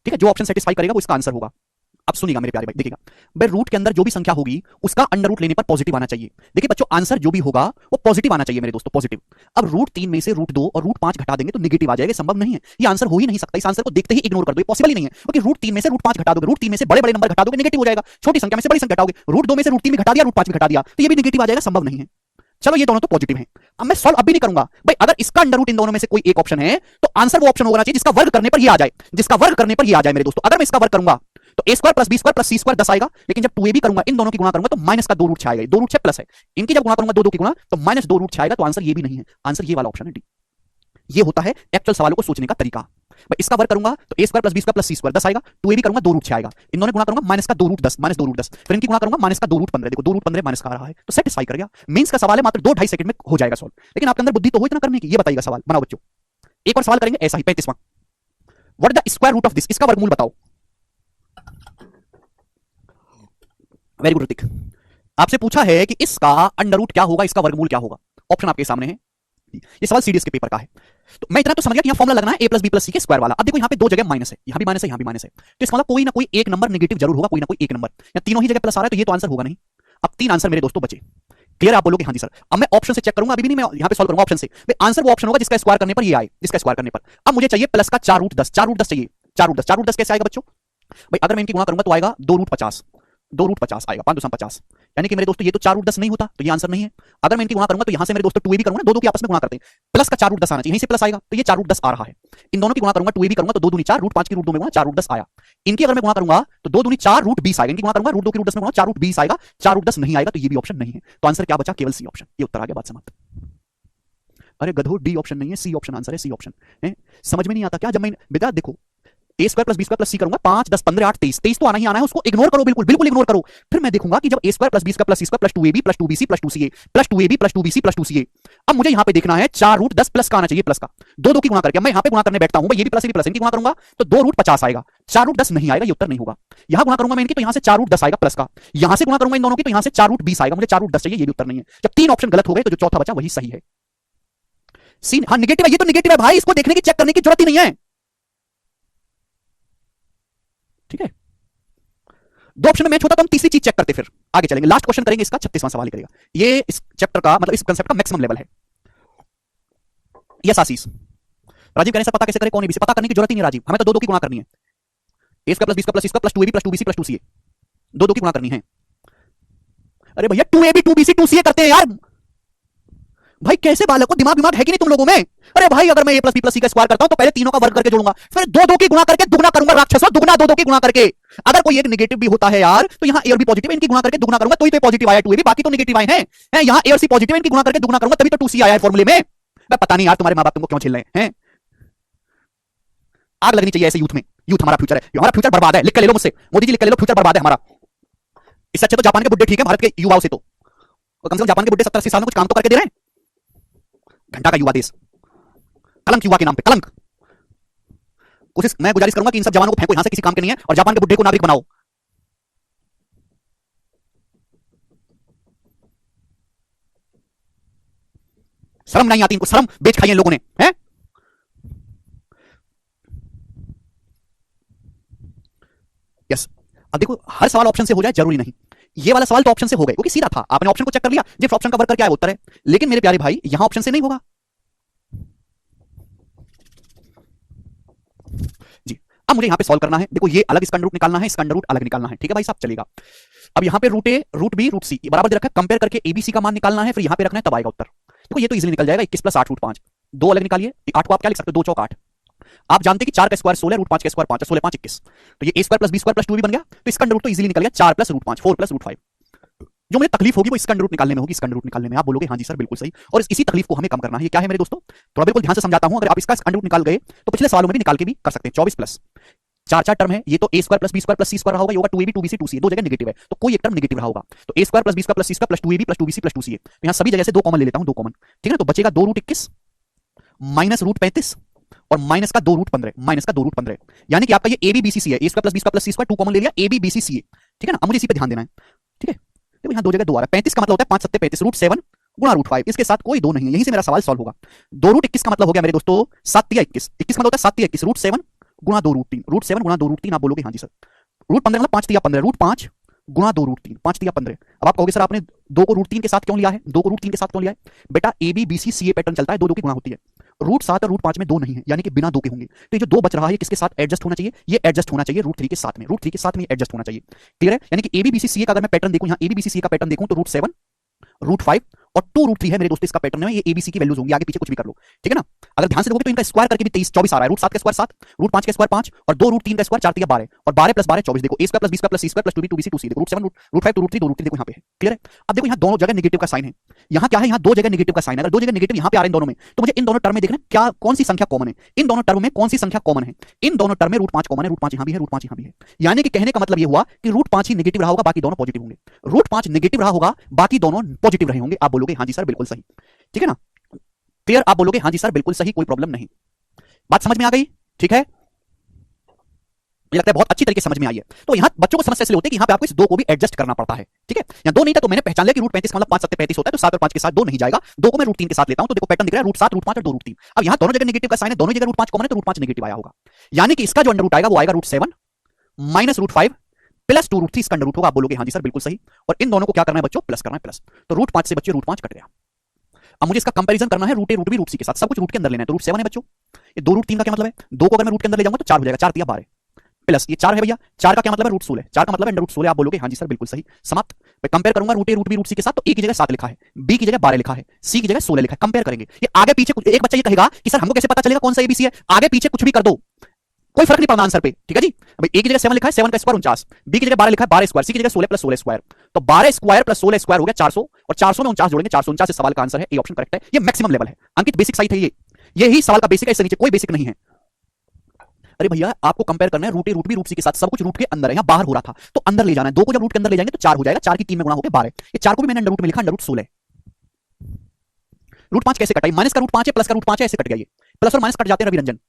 ठीक है, जो ऑप्शन सेटिस्फाई करेगा वो इसका आंसर होगा। अब सुनिएगा मेरे प्यारे भाई, देखिएगा भाई रूट के अंदर जो भी संख्या होगी उसका अंडर रूट लेने पर पॉजिटिव आना चाहिए। देखिए बच्चों आंसर जो भी होगा वो पॉजिटिव आना चाहिए मेरे दोस्तों, पॉजिटिव। अब रूट 3 में से रूट 2 और रूट 5 घटा देंगे तो नेगेटिव आ जाएगा, संभव नहीं है, ये आंसर हो ही नहीं सकता। इस आंसर को देखते ही इग्नोर कर दो, ये पॉसिबल ही नहीं है, क्योंकि रूट 3 में से रूट 5 घटा दोगे, रूट 3 में से बड़े बड़े नंबर घटा दोगे नेगेटिव हो जाएगा, छोटी संख्या में से बड़ी संख्या घटाओगे, रूट 2 में से रूट 3 भी घटा दिया, रूट 5 भी घटा दिया तो ये भी नेगेटिव आ जाएगा, संभव नहीं है। चलो ये दोनों तो पॉजिटिव हैं। अब मैं सॉल्व अभी नहीं करूंगा भाई, अगर इसका अंडर रूट इन दोनों में से कोई एक ऑप्शन है तो आंसर वो ऑप्शन होना चाहिए जिसका वर्ग करने पर ये आ जाए, जिसका वर्ग करने पर ये आ जाए मेरे दोस्तों। अगर मैं इसका वर्ग करूंगा तो a square plus B square plus C square 10 आएगा, लेकिन जब 2ab करूंगा इन दोनों की गुणा करूंगा तो माइनस का 2 रूट 6 आएगा, 2 रूट 6 प्लस है, इनकी जब गुणा करूंगा 2 2 की गुणा तो माइनस 2 रूट 6 आएगा, तो आंसर ये भी नहीं है, आंसर ये वाला ऑप्शन है डी। ये होता है एक्चुअल सवालों को सोचने का तरीका। भाई इसका वर्ग करूंगा तो a square plus B square plus C square 10 आएगा, 2ab करूंगा 2 रूट 6 आएगा, इन दोनों गुणा करूंगा माइनस का 2 रूट 10 माइनस 2 रूट 10, फिर इनकी गुणा करूंगा माइनस का 2 रूट 15, देखो 2 रूट 15 माइनस का आ रहा है तो सेटिस्फाई कर गया। मींस का सवाल है, मात्र 2-2.5 सेकंड में हो जाएगा सॉल्व, लेकिन आपके अंदर बुद्धि तो हो इतना करने की। ये बताइएगा सवाल बनाओ बच्चों, एक और सवाल करेंगे ऐसा ही 35वां। What is the square root of this, इसका वर्गमूल बताओ। वेरी गुड ऋतिक, आपसे पूछा है कि इसका अंडर रूट क्या होगा, इसका वर्गमूल क्या होगा। ऑप्शन आपके सामने है, ये सवाल सीडीएस के पेपर का है। तो मैं इतना तो समझ गया कि यहाँ फॉर्मुला लगना है a प्लस बी प्लस सी के स्क्वायर वाला। अब देखो यहाँ पे दो जगह माइनस है, यहाँ भी माइनस है, यहाँ भी माइनस है, तो इसका मतलब कोई ना कोई एक नंबर नेगेटिव जरूर होगा, कोई ना कोई एक नंबर, या तीनों ही जगह प्लस आ रहा है तो ये तो आंसर होगा नहीं। अब 3 आंसर मेरे दोस्तों बचे, क्लियर आप बोलोगे हाँ जी सर। अब मैं ऑप्शन से चेक करूंगा, अभी भी नहीं, मैं यहाँ पे सॉल्व करूंगा ऑप्शन से। आंसर वो ऑप्शन होगा जिसका स्क्वायर करने पर ये आए, जिसका स्क्वायर करने पर। अब मुझे चाहिए प्लस का 4 रूट 10, 4 रूट 10 चाहिए, 4 रूट 10, 4 रूट 10 कैसे आएगा बच्चों भाई, अगर मैं इनकी गुणा करूंगा तो आएगा 2 रूट 50, 2 रूट 50 आएगा, 5 2 50, यानी कि मेरे दोस्तों ये तो 4 रूट 10 नहीं होता, तो ये आंसर नहीं है। अगर मैं इनकी गुणा करूंगा तो यहां से मेरे दोस्तों 2ab करूंगा, 2 2 की आपस में गुणा करते हैं, प्लस का 4 रूट 10 आना चाहिए, यहीं से प्लस आएगा तो ये 4 रूट 10 आ रहा है। इन दोनों की गुणा करूंगा 2ab करूंगा तो 2 दूनी 4, रूट 5 की रूट 2 में गुणा 4 रूट 10 आया। इनकी अगर मैं गुणा करूंगा तो 2 दूनी 4 रूट 20 आएगा, इनकी गुणा करूंगा रूट 2 की रूट 10 में गुणा 4 रूट 20 आएगा, 4 रूट 10 नहीं आएगा, तो ये भी ऑप्शन नहीं है। तो आंसर क्या बचा, केवल सी ऑप्शन, ये उत्तर आ गया, बात समाप्त। अरे गधो डी ऑप्शन नहीं है, सी ऑप्शन आंसर है, सी ऑप्शन है। समझ में नहीं आता क्या, जब मैं बेटा देखो a square plus B square plus C करूंगा 5 10 15 8 23 23 तो आना ही आना है, उसको इग्नोर करो, बिल्कुल बिल्कुल इग्नोर करो। फिर मैं देखूंगा कि जब a square plus B square plus C square plus 2ab plus 2bc plus 2ca plus 2ab plus 2bc plus 2ca, अब मुझे यहां पे देखना है 4 रूट 10 प्लस का आना चाहिए, प्लस का 2 2 की गुणा करके मैं यहां पे गुणा करने बैठता हूं, ये भी प्लस ये भी प्लस, इनकी गुणा करूंगा तो 2 रूट 50 आएगा, 4 रूट 10 नहीं आएगा, ये उत्तर नहीं होगा। यहां गुणा करूंगा मैं इनकी तो यहां से 4 रूट 10 आएगा प्लस का, यहां से गुणा करूंगा इन दोनों की तो यहां से 4 रूट 20 आएगा, मुझे 4 रूट 10 चाहिए, ये भी उत्तर नहीं है। जब 3 ऑप्शन गलत हो गए तो जो चौथा बचा वही सही है। सी हाँ नेगेटिव है, ये तो नेगेटिव है भाई, इसको देखने की चेक करने की जरूरत ही नहीं है, ठीक है। 2 ऑप्शन में मैच होता तो हम तीसरी चीज चेक करते, फिर आगे चलेंगे, लास्ट क्वेश्चन करेंगे इसका, 36वां सवाल ही करेगा। ये इस चैप्टर का मतलब इस कांसेप्ट का मैक्सिमम लेवल है। यस आशीष, राजीव कहने से पता कैसे करें, कौन एबीसी, पता करने की जरूरत ही नहीं राजीव, हमें तो 2 2 की गुणा करनी है, a square plus B square plus C square plus 2ab plus 2bc plus 2ca, 2 2 की गुणा करनी है। अरे भैया 2ab 2bc 2ca करते हैं यार भाई, कैसे बालक को दिमाग है कि नहीं तुम लोगों में। अरे भाई अगर मैं a plus B plus C का स्क्वायर करता हूं तो पहले तीनों का वर्ग करके जोड़ूंगा, फिर 2 2 की गुणा करके दुगना करूंगा, राक्षसों दुगना 2 2 की गुणा करके। अगर कोई एक नेगेटिव भी होता है यार तो यहां a और b पॉजिटिव, इनकी गुणा करके दुगना करूंगा तो ही तो पॉजिटिव आया 2ab, बाकी तो नेगेटिव आए हैं। यहां a और c पॉजिटिव, इनकी गुणा करके दुगना करूंगा तभी तो 2c आया है फॉर्मूले में। मैं पता नहीं यार तुम्हारे मां बाप तुमको क्यों झेल रहे हैं, आग लगनी चाहिए ऐसे यूथ में, यूथ हमारा फ्यूचर है, हमारा फ्यूचर बर्बाद है, लिख के ले लो मुझसे, मोदी जी लिख के ले लो, फ्यूचर बर्बाद है हमारा। इससे अच्छा तो जापान के बुड्ढे ठीक है भारत के युवाओं से, तो कम से कम जापान के बुड्ढे 70-80 साल में कुछ काम तो करके दे रहे हैं। घंटा का युवा देश, कलंक युवा के नाम पे कलंक। कोशिश मैं गुजारिश करूंगा कि इन सब जवानों को फेंको यहां से, किसी काम के नहीं है, और जापान के बुड्ढे को नागरिक बनाओ। शर्म नहीं आती इनको, शर्म बेच खाई है लोगों ने, हैं? यस, अब देखो हर सवाल ऑप्शन से हो जाए जरूरी नहीं, ये वाला सवाल तो ऑप्शन से हो गए क्योंकि सीधा था, आपने ऑप्शन को चेक कर लिया, जिस ऑप्शन का वर्क करके आया उत्तर है। लेकिन मेरे प्यारे भाई यहां ऑप्शन से नहीं होगा जी। अब मुझे यहां पे सॉल्व करना है, देखो ये अलग इसका अंडर रूट निकालना है, इसका अंडर रूट अलग निकालना है, ठीक है भाई साहब चलेगा। अब यहां पे रूट ए रूट बी रूट सी बराबर दे रखा है, कंपेयर करके एबीसी का मान निकालना है, फिर यहां पे रखना है तब आएगा उत्तर। देखो ये तो इजीली निकल जाएगा, 21 प्लस 8 रूट 5, 2 अलग निकालिए, 8 को आप क्या लिख सकते हो, 2 चौक 8। आप जानते हैं कि 4 का स्क्वायर 16, रूट 5 का स्क्वायर 5, 16 5 21, तो ये a square plus B square plus 2b बन गया, तो इसका अंडर रूट तो इजीली निकल गया, 4 प्लस रूट 5 4 प्लस रूट 5। जो मुझे तकलीफ होगी वो इसका अंडर रूट निकालने में होगी, इसका अंडर रूट निकालने में। आप बोलोगे हाँ जी सर बिल्कुल सही, और इसी तकलीफ को हमें कम करना है। ये क्या है मेरे दोस्तों, थोड़ा बिल्कुल ध्यान से समझाता हूं, अगर आप इसका अंडर रूट निकाल गए तो पिछले सवालों में भी निकाल के भी कर सकते हैं। 24 प्लस चार चार टर्म है, ये तो A square plus B square plus C square रहा होगा, ये होगा 2ab 2bc 2ca, दो जगह नेगेटिव है तो कोई एक टर्म नेगेटिव रहा होगा, तो A square plus B square plus C square plus 2ab plus 2bc plus 2ca, तो यहाँ सभी जगह से दो कॉमन ले लेता हूँ, दो कॉमन, ठीक है ना, तो बचेगा 2√21 माइनस √35 और माइनस का 2√15, माइनस का 2√15, यानी कि आपका ये ए बी बी सी सी है, A square plus B square plus C square, two common ले लिया, ए बी बी सी सी, ठीक है ना। अब मुझे इसी पे ध्यान देना है, ठीक है, देखो यहाँ दो जगह दो आ रहा है, 35 का मतलब होता है 5 सत्ते 35, √7 गुणा √5, इसके साथ कोई दो नहीं है, यहीं से मेरा सवाल सॉल्व होगा। 2√21 का मतलब हो गया मेरे दोस्तों 7 तिया 21, 21 का मतलब होता है 7 तिया 21, √7 गुणा 2√3, √7 गुणा 2√3, आप बोलोगे हाँ जी सर, √15 मतलब 5 तिया 15, √5 गुणा 2√3, 5 तिया 15। अब आप कहोगे सर आपने 2 को √3 के साथ क्यों लिया है, 2 को √3 के साथ क्यों लिया है, बेटा A B B C C A pattern चलता है, दो की गुणा होती है, √7 और √5 में दो नहीं है, यानी कि बिना दो के होंगे, तो ये जो दो बच रहा है किसके साथ एडजस्ट होना चाहिए, ये एडजस्ट होना चाहिए √3 के साथ में, √3 के साथ में एडजस्ट होना चाहिए, क्लियर है। यानी कि ए बी बी सी सी ए का अगर मैं पैटर्न देखूं, यहाँ ए बी बी सी सी का पैटर्न देखूं तो √7 √5 और 2√3 है मेरे दोस्तों, इसका पैटर्न है, ये एबीसी की वैल्यूज होंगी, आगे पीछे कुछ भी कर लो, ठीक है ना। अगर ध्यान से देखोगे तो इनका स्क्वायर करके भी 23 24 आ रहा है, √7 का स्क्वायर 7, √5 का स्क्वायर 5 और 2√3 का स्क्वायर 4 3 12 और 12 प्लस 12 24, देखो A square plus B square plus C square plus 2b 2bc 2c, देखो √7 √5 2√3 2√3 देखो यहाँ पे है, क्लियर है। अब देखो यहाँ दोनों जगह नेगेटिव का साइन है, यहाँ क्या है, यहाँ दो जगह नेगेटिव का साइन है, अगर दो जगह नेगेटिव यहाँ पे आ रहे हैं दोनों में, तो मुझे इन दोनों टर्म में देखना क्या कौन सी संख्या कॉमन है, इन दोनों टर्म में कौन सी संख्या कॉमन है, इन दोनों टर्म में √5 कॉमन है, √5 यहाँ भी है, √5 यहाँ भी है, यानी कि कहने का मतलब ये हुआ कि √5 ही नेगेटिव रहा होगा, बाकी दोनों पॉजिटिव होंगे, √5 नेगेटिव रहा होगा, बाकी दोनों पॉजिटिव रहे होंगे, आप बोलोगे हाँ जी सर बिल्कुल सही, ठीक है ना, क्लियर, आप बोलोगे हाँ जी सर बिल्कुल सही, कोई प्रॉब्लम नहीं, बात समझ में आ गई, ठीक है, मुझे लगता है बहुत अच्छी तरीके से समझ में आई है। तो यहाँ बच्चों को समस्या इसलिए होती है कि यहाँ पे आपको इस दो को भी एडजस्ट करना पड़ता है, ठीक है, यहाँ दो नहीं था तो मैंने पहचान लिया कि √35 का मतलब 5 7 35 होता है, तो 7 और 5 के साथ दो नहीं जाएगा, दो को मैं √3 के साथ लेता हूं, तो देखो पैटर्न दिख रहा है √7 √5 और 2√3, अब यहाँ दोनों जगह नेगेटिव का साइन है, दोनों जगह √5 कॉमन है, तो √5 नेगेटिव आया होगा, यानी कि इसका जो अंडर रूट आएगा वो आएगा √7 माइनस √5 प्लस 2√3, इसका अंडर रूट होगा, आप बोलोगे हाँ जी सर बिल्कुल सही, और इन दोनों को क्या करना है बच्चों, प्लस करना है, प्लस, तो √5 से बच्चों √5 कट गया। अब मुझे इसका कंपैरिजन करना है √a √b √c के साथ, सब कुछ रूट के अंदर लेना है, तो √7 है बच्चों, ये 2√3 का क्या मतलब है, दो को अगर मैं रूट के अंदर ले जाऊंगा तो 4 हो जाएगा, 4 3 12 प्लस ये 4 है भैया, 4 का क्या मतलब है √16, 4 का मतलब है अंडर √16, आप बोलोगे हाँ जी सर बिल्कुल सही, समाप्त। मैं कंपेयर करूंगा √a √b √c के साथ, तो a की जगह 7 लिखा है, b की जगह 12 लिखा है, c की जगह 16 लिखा है, कंपेयर करेंगे, ये आगे पीछे कुछ, एक बच्चा ये कहेगा कि सर हमको कैसे पता चलेगा कौन सा एबीसी है, आगे पीछे कुछ भी कर दो कोई फर्क नहीं पड़ना आंसर पे, ठीक है जी। अभी a की जगह 7 लिखा है, 7 का स्क्वायर 49, b की जगह 12 लिखा है 12 स्क्वायर, c की जगह 16 प्लस 16 स्क्वायर, तो 12 स्क्वायर प्लस 16 स्क्वायर हो गया 400, और 400 में 49 जोड़ेंगे 449 से सवाल का आंसर है ए ऑप्शन करेक्ट है, ये मैक्सिमम लेवल है अंकित, बेसिक साइट है ये ही सवाल का बेसिक है, इससे नीचे कोई बेसिक नहीं है। अरे भैया आपको कंपेयर करना है √a √b √c के साथ, सब कुछ रूट के अंदर है, यहाँ बाहर हो रहा था तो अंदर ले जाना है, दो को जब रूट के अंदर ले जाएंगे तो 4 हो जाएगा, 4 की 3 में गुणा हो गया 12, ये 4 को भी मैंने अंडर रूट में लिखा, अंडर रूट 16, √5 कैसे कटा, माइनस का √5 है प्लस का √5 है, ऐसे कट गया, ये प्लस और माइनस कट जाते हैं रवि रंजन।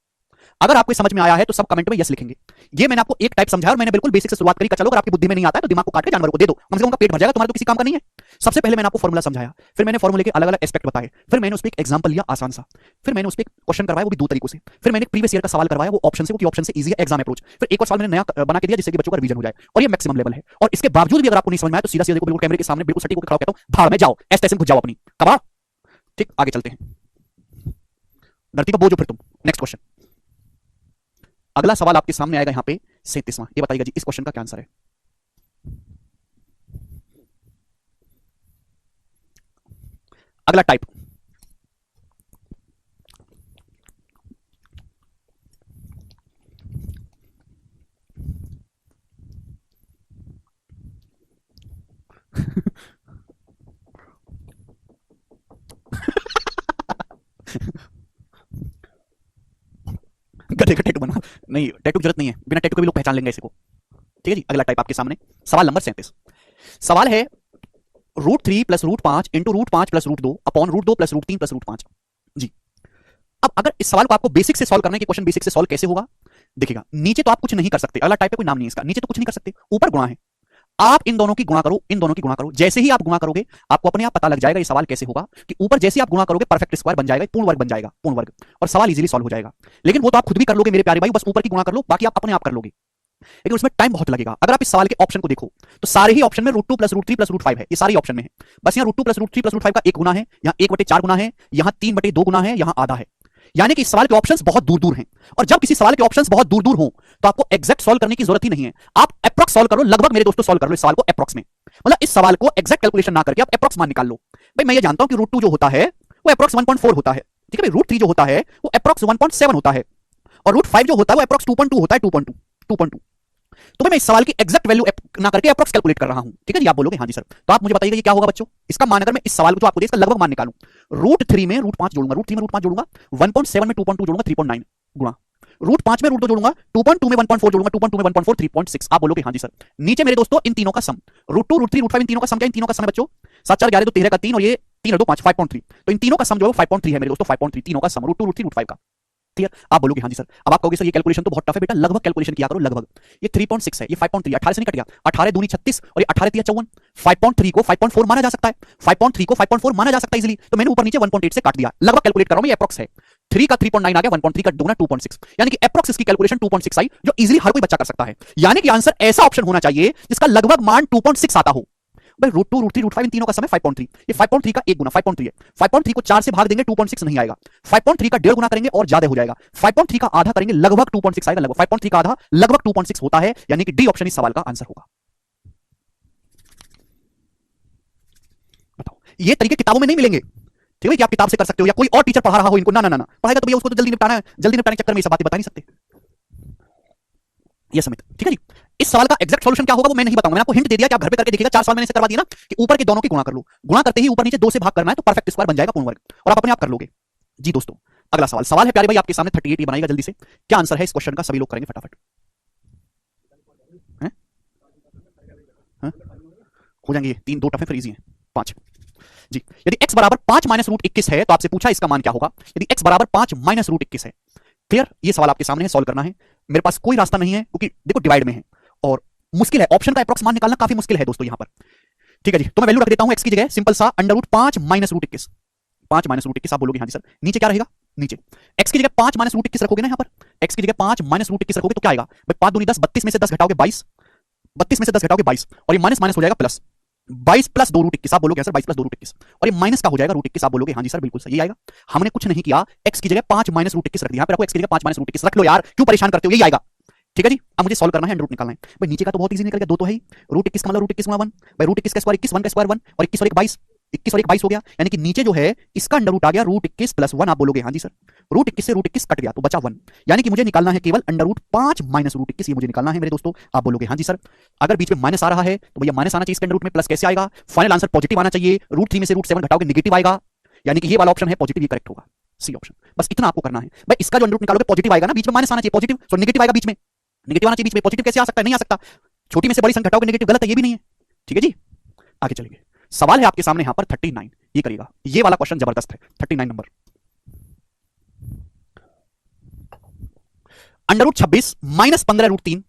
अगर आपको समझ में आया है तो सब कमेंट में यस लिखेंगे, ये मैंने आपको एक टाइप समझाया और मैंने बिल्कुल बेसिक से शुरुआत करी, चलो अगर आपकी बुद्धि में नहीं आता है तो दिमाग को काट के जानवर को दे दो, कम से कम उनका पेट भर जाएगा, तुम्हारा तो किसी काम का नहीं है। सबसे पहले मैंने आपको फॉर्मूला समझाया, फिर मैंने फॉर्मूले के अलग अलग एस्पेक्ट बताए, फिर मैंने उस पर एक एग्जांपल लिया आसान सा, फिर मैंने उस पर क्वेश्चन करवाया वो भी दो तरीकों से, फिर मैंने प्रीवियस ईयर का सवाल करवाया वो ऑप्शन से, क्योंकि ऑप्शन से इजी है एग्जाम अप्रोच, फिर एक और सवाल मैंने नया बना के दिया जिससे कि बच्चों का रिवीजन हो जाए, और ये मैक्सिमम लेवल है। और इसके बावजूद भी अगर आपको नहीं समझ में आया तो सीधा सीधा देखो बिल्कुल कैमरे के सामने बिल्कुल सटीक होकर खड़ा कहता हूं भाड़ में जाओ, ऐसे ऐसे घुस जाओ अपनी कबाड़, ठीक, आगे चलते हैं, धरती का बोझ हो फिर तुम। नेक्स्ट क्वेश्चन, अगला सवाल आपके सामने आएगा यहाँ पे 37वां, ये बताइएगा जी इस क्वेश्चन का क्या आंसर है। अगला टाइप, गधे का टैटू बना, नहीं टैटू की जरूरत नहीं है, बिना टैटू के भी लोग पहचान लेंगे इसे को, ठीक है जी। अगला टाइप आपके सामने, सवाल नंबर 37, सवाल है √3 plus √5 into √5 plus √2 upon √2 plus √3 plus √5 जी। अब अगर इस सवाल को आपको बेसिक से सॉल्व करना है कि क्वेश्चन बेसिक से सॉल्व कैसे होगा, देखिएगा नीचे तो आप कुछ नहीं कर सकते, अगला टाइप पे कोई नाम नहीं है इसका, नीचे तो कुछ नहीं कर सकते, ऊपर गुणा है, आप इन दोनों की गुणा करो, इन दोनों की गुणा करो, जैसे ही आप गुणा करोगे आपको अपने आप पता लग जाएगा ये सवाल कैसे होगा, कि ऊपर जैसे आप गुणा करोगे परफेक्ट स्क्वायर बन जाएगा, पूर्ण वर्ग बन जाएगा, पूर्ण वर्ग, और सवाल इजीली सॉल्व हो जाएगा। लेकिन वो तो आप खुद भी कर लोगे मेरे प्यारे भाई, बस ऊपर की गुणा कर लो, बाकी आप अपने आप कर लोगे, लेकिन उसमें टाइम बहुत लगेगा। अगर आप इस सवाल के ऑप्शन को देखो तो सारे ही ऑप्शन में √2 प्लस √3 प्लस √5 है, ये सारे ऑप्शन में है, बस यहाँ √2 प्लस √3 प्लस √5 का एक गुना है, यहाँ 1/4 गुना है, यहाँ 3/2 गुना है, यहाँ आधा है, यानी कि इस सवाल के ऑप्शंस बहुत दूर दूर हैं। और जब किसी सवाल के ऑप्शंस बहुत दूर दूर हो तो आपको एग्जैक्ट सॉल्व करने की जरूरत ही नहीं है, आप अप्रॉक्स सॉल्व करो, लगभग मेरे दोस्तों सॉल्व कर लो इस सवाल को अप्रॉक्स में, मतलब इस सवाल को एग्जैक्ट कैलकुलेशन ना करके आप अप्रॉक्स मान निकाल लो। भाई मैं ये जानता हूं कि √2 जो होता है वो अप्रॉक्स 1.4 होता है, ठीक है भाई, √3 जो होता है वो अप्रॉक्स 1.7 होता है, और √5 जो होता है वो अप्रॉक्स 2.2 होता है, 2.2। तो मैं इस सवाल की एग्जैक्ट वैल्यू ना करके अप्रॉक्स कैलकुलेट कर रहा हूं, ठीक है जी। आप बोलोगे हाँ जी सर, तो आप मुझे बताइए ये क्या होगा बच्चों, इसका मान अगर मैं इस सवाल को जो आपको इसका लगभग मान निकालूं, √3 में √5 जोड़ूंगा, √3 में √5 जोड़ूंगा, 1.7 में 2.2 जोड़ूंगा, 3.9 गुणा √5 में √2 जोड़ूंगा, 2.2 में 1.4 जोड़ूंगा, 2.2 में 1.4, 3.6। आप बोलोगे हाँ जी सर। नीचे मेरे दोस्तों इन तीनों का सम, √2 √3 √5 इन तीनों का सम क्या, इन तीनों का सम है बच्चों 7 4 11 2 13 का 3 और ये 3 और 2 5, 5.3। तो इन तीनों का सम जो है 5.3 है मेरे दोस्तों, 5.3 तीनों का सम, √2 √3 √5 का। क्लियर? आप बोलोगे हाँ जी सर। अब आप कहोगे सर ये कैलकुलेशन तो बहुत टफ है बेटा, लगभग कैलकुलेशन किया करो, लगभग। ये 3.6 है, ये 5.3, 18 से नहीं कट गया, 18 दूनी 36 और ये 18 तिया 54, 5.3 को 5.4 माना जा सकता है, 5.3 को 5.4 माना जा सकता है इजीली, तो मैंने ऊपर नीचे 1.8 से काट दिया, लगभग कैलकुलेट कर रहा हूं, ये अप्रॉक्स है। 3 का 3.9 आ गया, 1.3 का दूना 2.6, यानी कि अप्रॉक्स इसकी कैलकुलेशन 2.6 आई, जो इजीली हर कोई बच्चा कर सकता है। यानी कि आंसर ऐसा ऑप्शन होना चाहिए जिसका लगभग मान 2.6 आता हो। भाई √2 √3 √5 इन तीनों का समय 5.3, ये 5.3 का एक गुना 5.3 है, 5.3 को 4 से भाग देंगे 2.6 नहीं आएगा, 5.3 का 1.5 गुना करेंगे और ज्यादा हो जाएगा, 5.3 का आधा करेंगे लगभग 2.6 आएगा, लगभग 5.3 का आधा लगभग 2.6 होता है, यानी कि डी ऑप्शन इस सवाल का आंसर होगा। बताओ, ये तरीके किताबों में नहीं मिलेंगे, ठीक है कि आप किताब से कर सकते हो या कोई और टीचर पढ़ा रहा हो इनको, ना ना ना पढ़ाएगा तो भैया उसको तो जल्दी निपटाना है, जल्दी निपटाने के चक्कर में ये सब बातें बता नहीं सकते। ये समित, ठीक है जी। इस सवाल का एग्जैक्ट सॉल्यूशन क्या होगा वो मैं नहीं बताऊंगा, मैंने आपको हिंट दे दिया कि आप घर पे करके देखिएगा, 4 सवाल मैंने ऐसे करवा दिया ना कि ऊपर के दोनों की गुणा कर लो, गुणा करते ही ऊपर नीचे 2 से भाग करना है तो परफेक्ट स्क्वायर बन जाएगा पूर्ण वर्ग, और आप अपने आप कर लोगे। जी दोस्तों, अगला सवाल है प्यारे भाई आपके सामने 38, ये बनाइएगा जल्दी से, क्या आंसर है इस क्वेश्चन का, सभी लोग करेंगे फटाफट। हैं? हैं? हो जाएंगे ये 3, 2 टफ है फिर इजी है, 5 जी। यदि x बराबर 5 माइनस √21 है तो आपसे पूछा इसका मान क्या होगा, यदि x बराबर 5 माइनस √21 है। क्लियर? ये सवाल आपके सामने है, सॉल्व करना है, मेरे पास कोई रास्ता नहीं है क्योंकि देखो डिवाइड में है और मुश्किल है, ऑप्शन का अप्रॉक्स मान निकालना काफी मुश्किल है दोस्तों यहां पर। ठीक है जी, तो मैं वैल्यू रख देता हूं x की जगह सिंपल सा √5 माइनस √21, 5 माइनस √21। आप बोलोगे हाँ जी सर, नीचे क्या रहेगा, नीचे x की जगह 5 माइनस √21 रखोगे ना, यहां पर x की जगह 5 माइनस √21 रखोगे तो क्या आएगा भाई, 5 दूनी 10, 32 में से 10 घटाओगे 22, 32 में से 10 घटाओगे 22 और ये माइनस माइनस हो जाएगा प्लस, 22 प्लस 2 √21। आप बोलोगे सर 22 प्लस 2 √21 और ये माइनस का हो जाएगा √21। आप बोलोगे हाँ जी सर बिल्कुल सही आएगा, हमने कुछ नहीं किया, x की जगह 5 माइनस √21 रख दिया, यहां पे रखो x की जगह 5 माइनस √21 रख लो यार, क्यों परेशान करते हो, यही आएगा। ठीक है जी, अब मुझे सॉल्व करना है, अंडर रूट निकालना है भाई, नीचे का तो बहुत इजी निकल गया, 2 तो है ही, √21 का मतलब √21 गुणा 1 भाई, √21 का स्क्वायर 21, 1 का स्क्वायर 1 और 21 और 1 22, 21 और 1 22 हो गया, यानी कि नीचे जो है इसका अंडर रूट आ गया √21 प्लस 1। आप बोलोगे हाँ जी सर, √21 से √21 कट गया तो बचा 1, यानी कि मुझे निकालना है केवल अंडर रूट 5 माइनस √21, ये मुझे निकालना है मेरे दोस्तों। आप बोलोगे हाँ जी सर, अगर बीच में माइनस आ रहा है तो भैया माइनस आना चाहिए इसके अंडर रूट में, प्लस कैसे आएगा, फाइनल आंसर पॉजिटिव आना चाहिए, √3 में से √7 घटाओगे नेगेटिव आएगा, यानी कि ये वाला ऑप्शन है पॉजिटिव, ये करेक्ट होगा, सी ऑप्शन। बस इतना आपको करना है भाई, इसका जो अंडर रूट निकालोगे पॉजिटिव आएगा ना, बीच में माइनस आना चाहिए पॉजिटिव, तो नेगेटिव आएगा बीच में, नेगेटिव आना चाहिए बीच में, पॉजिटिव कैसे आ सकता है, नहीं आ सकता, छोटी में से बड़ी संख्या घटाओगे नेगेटिव, गलत है, ये भी नहीं है। ठीक है जी, आगे चलेंगे, सवाल है आपके सामने यहां पर 39, ये करिएगा, ये वाला क्वेश्चन जबरदस्त है, 39 number, under root 26 minus 15 √3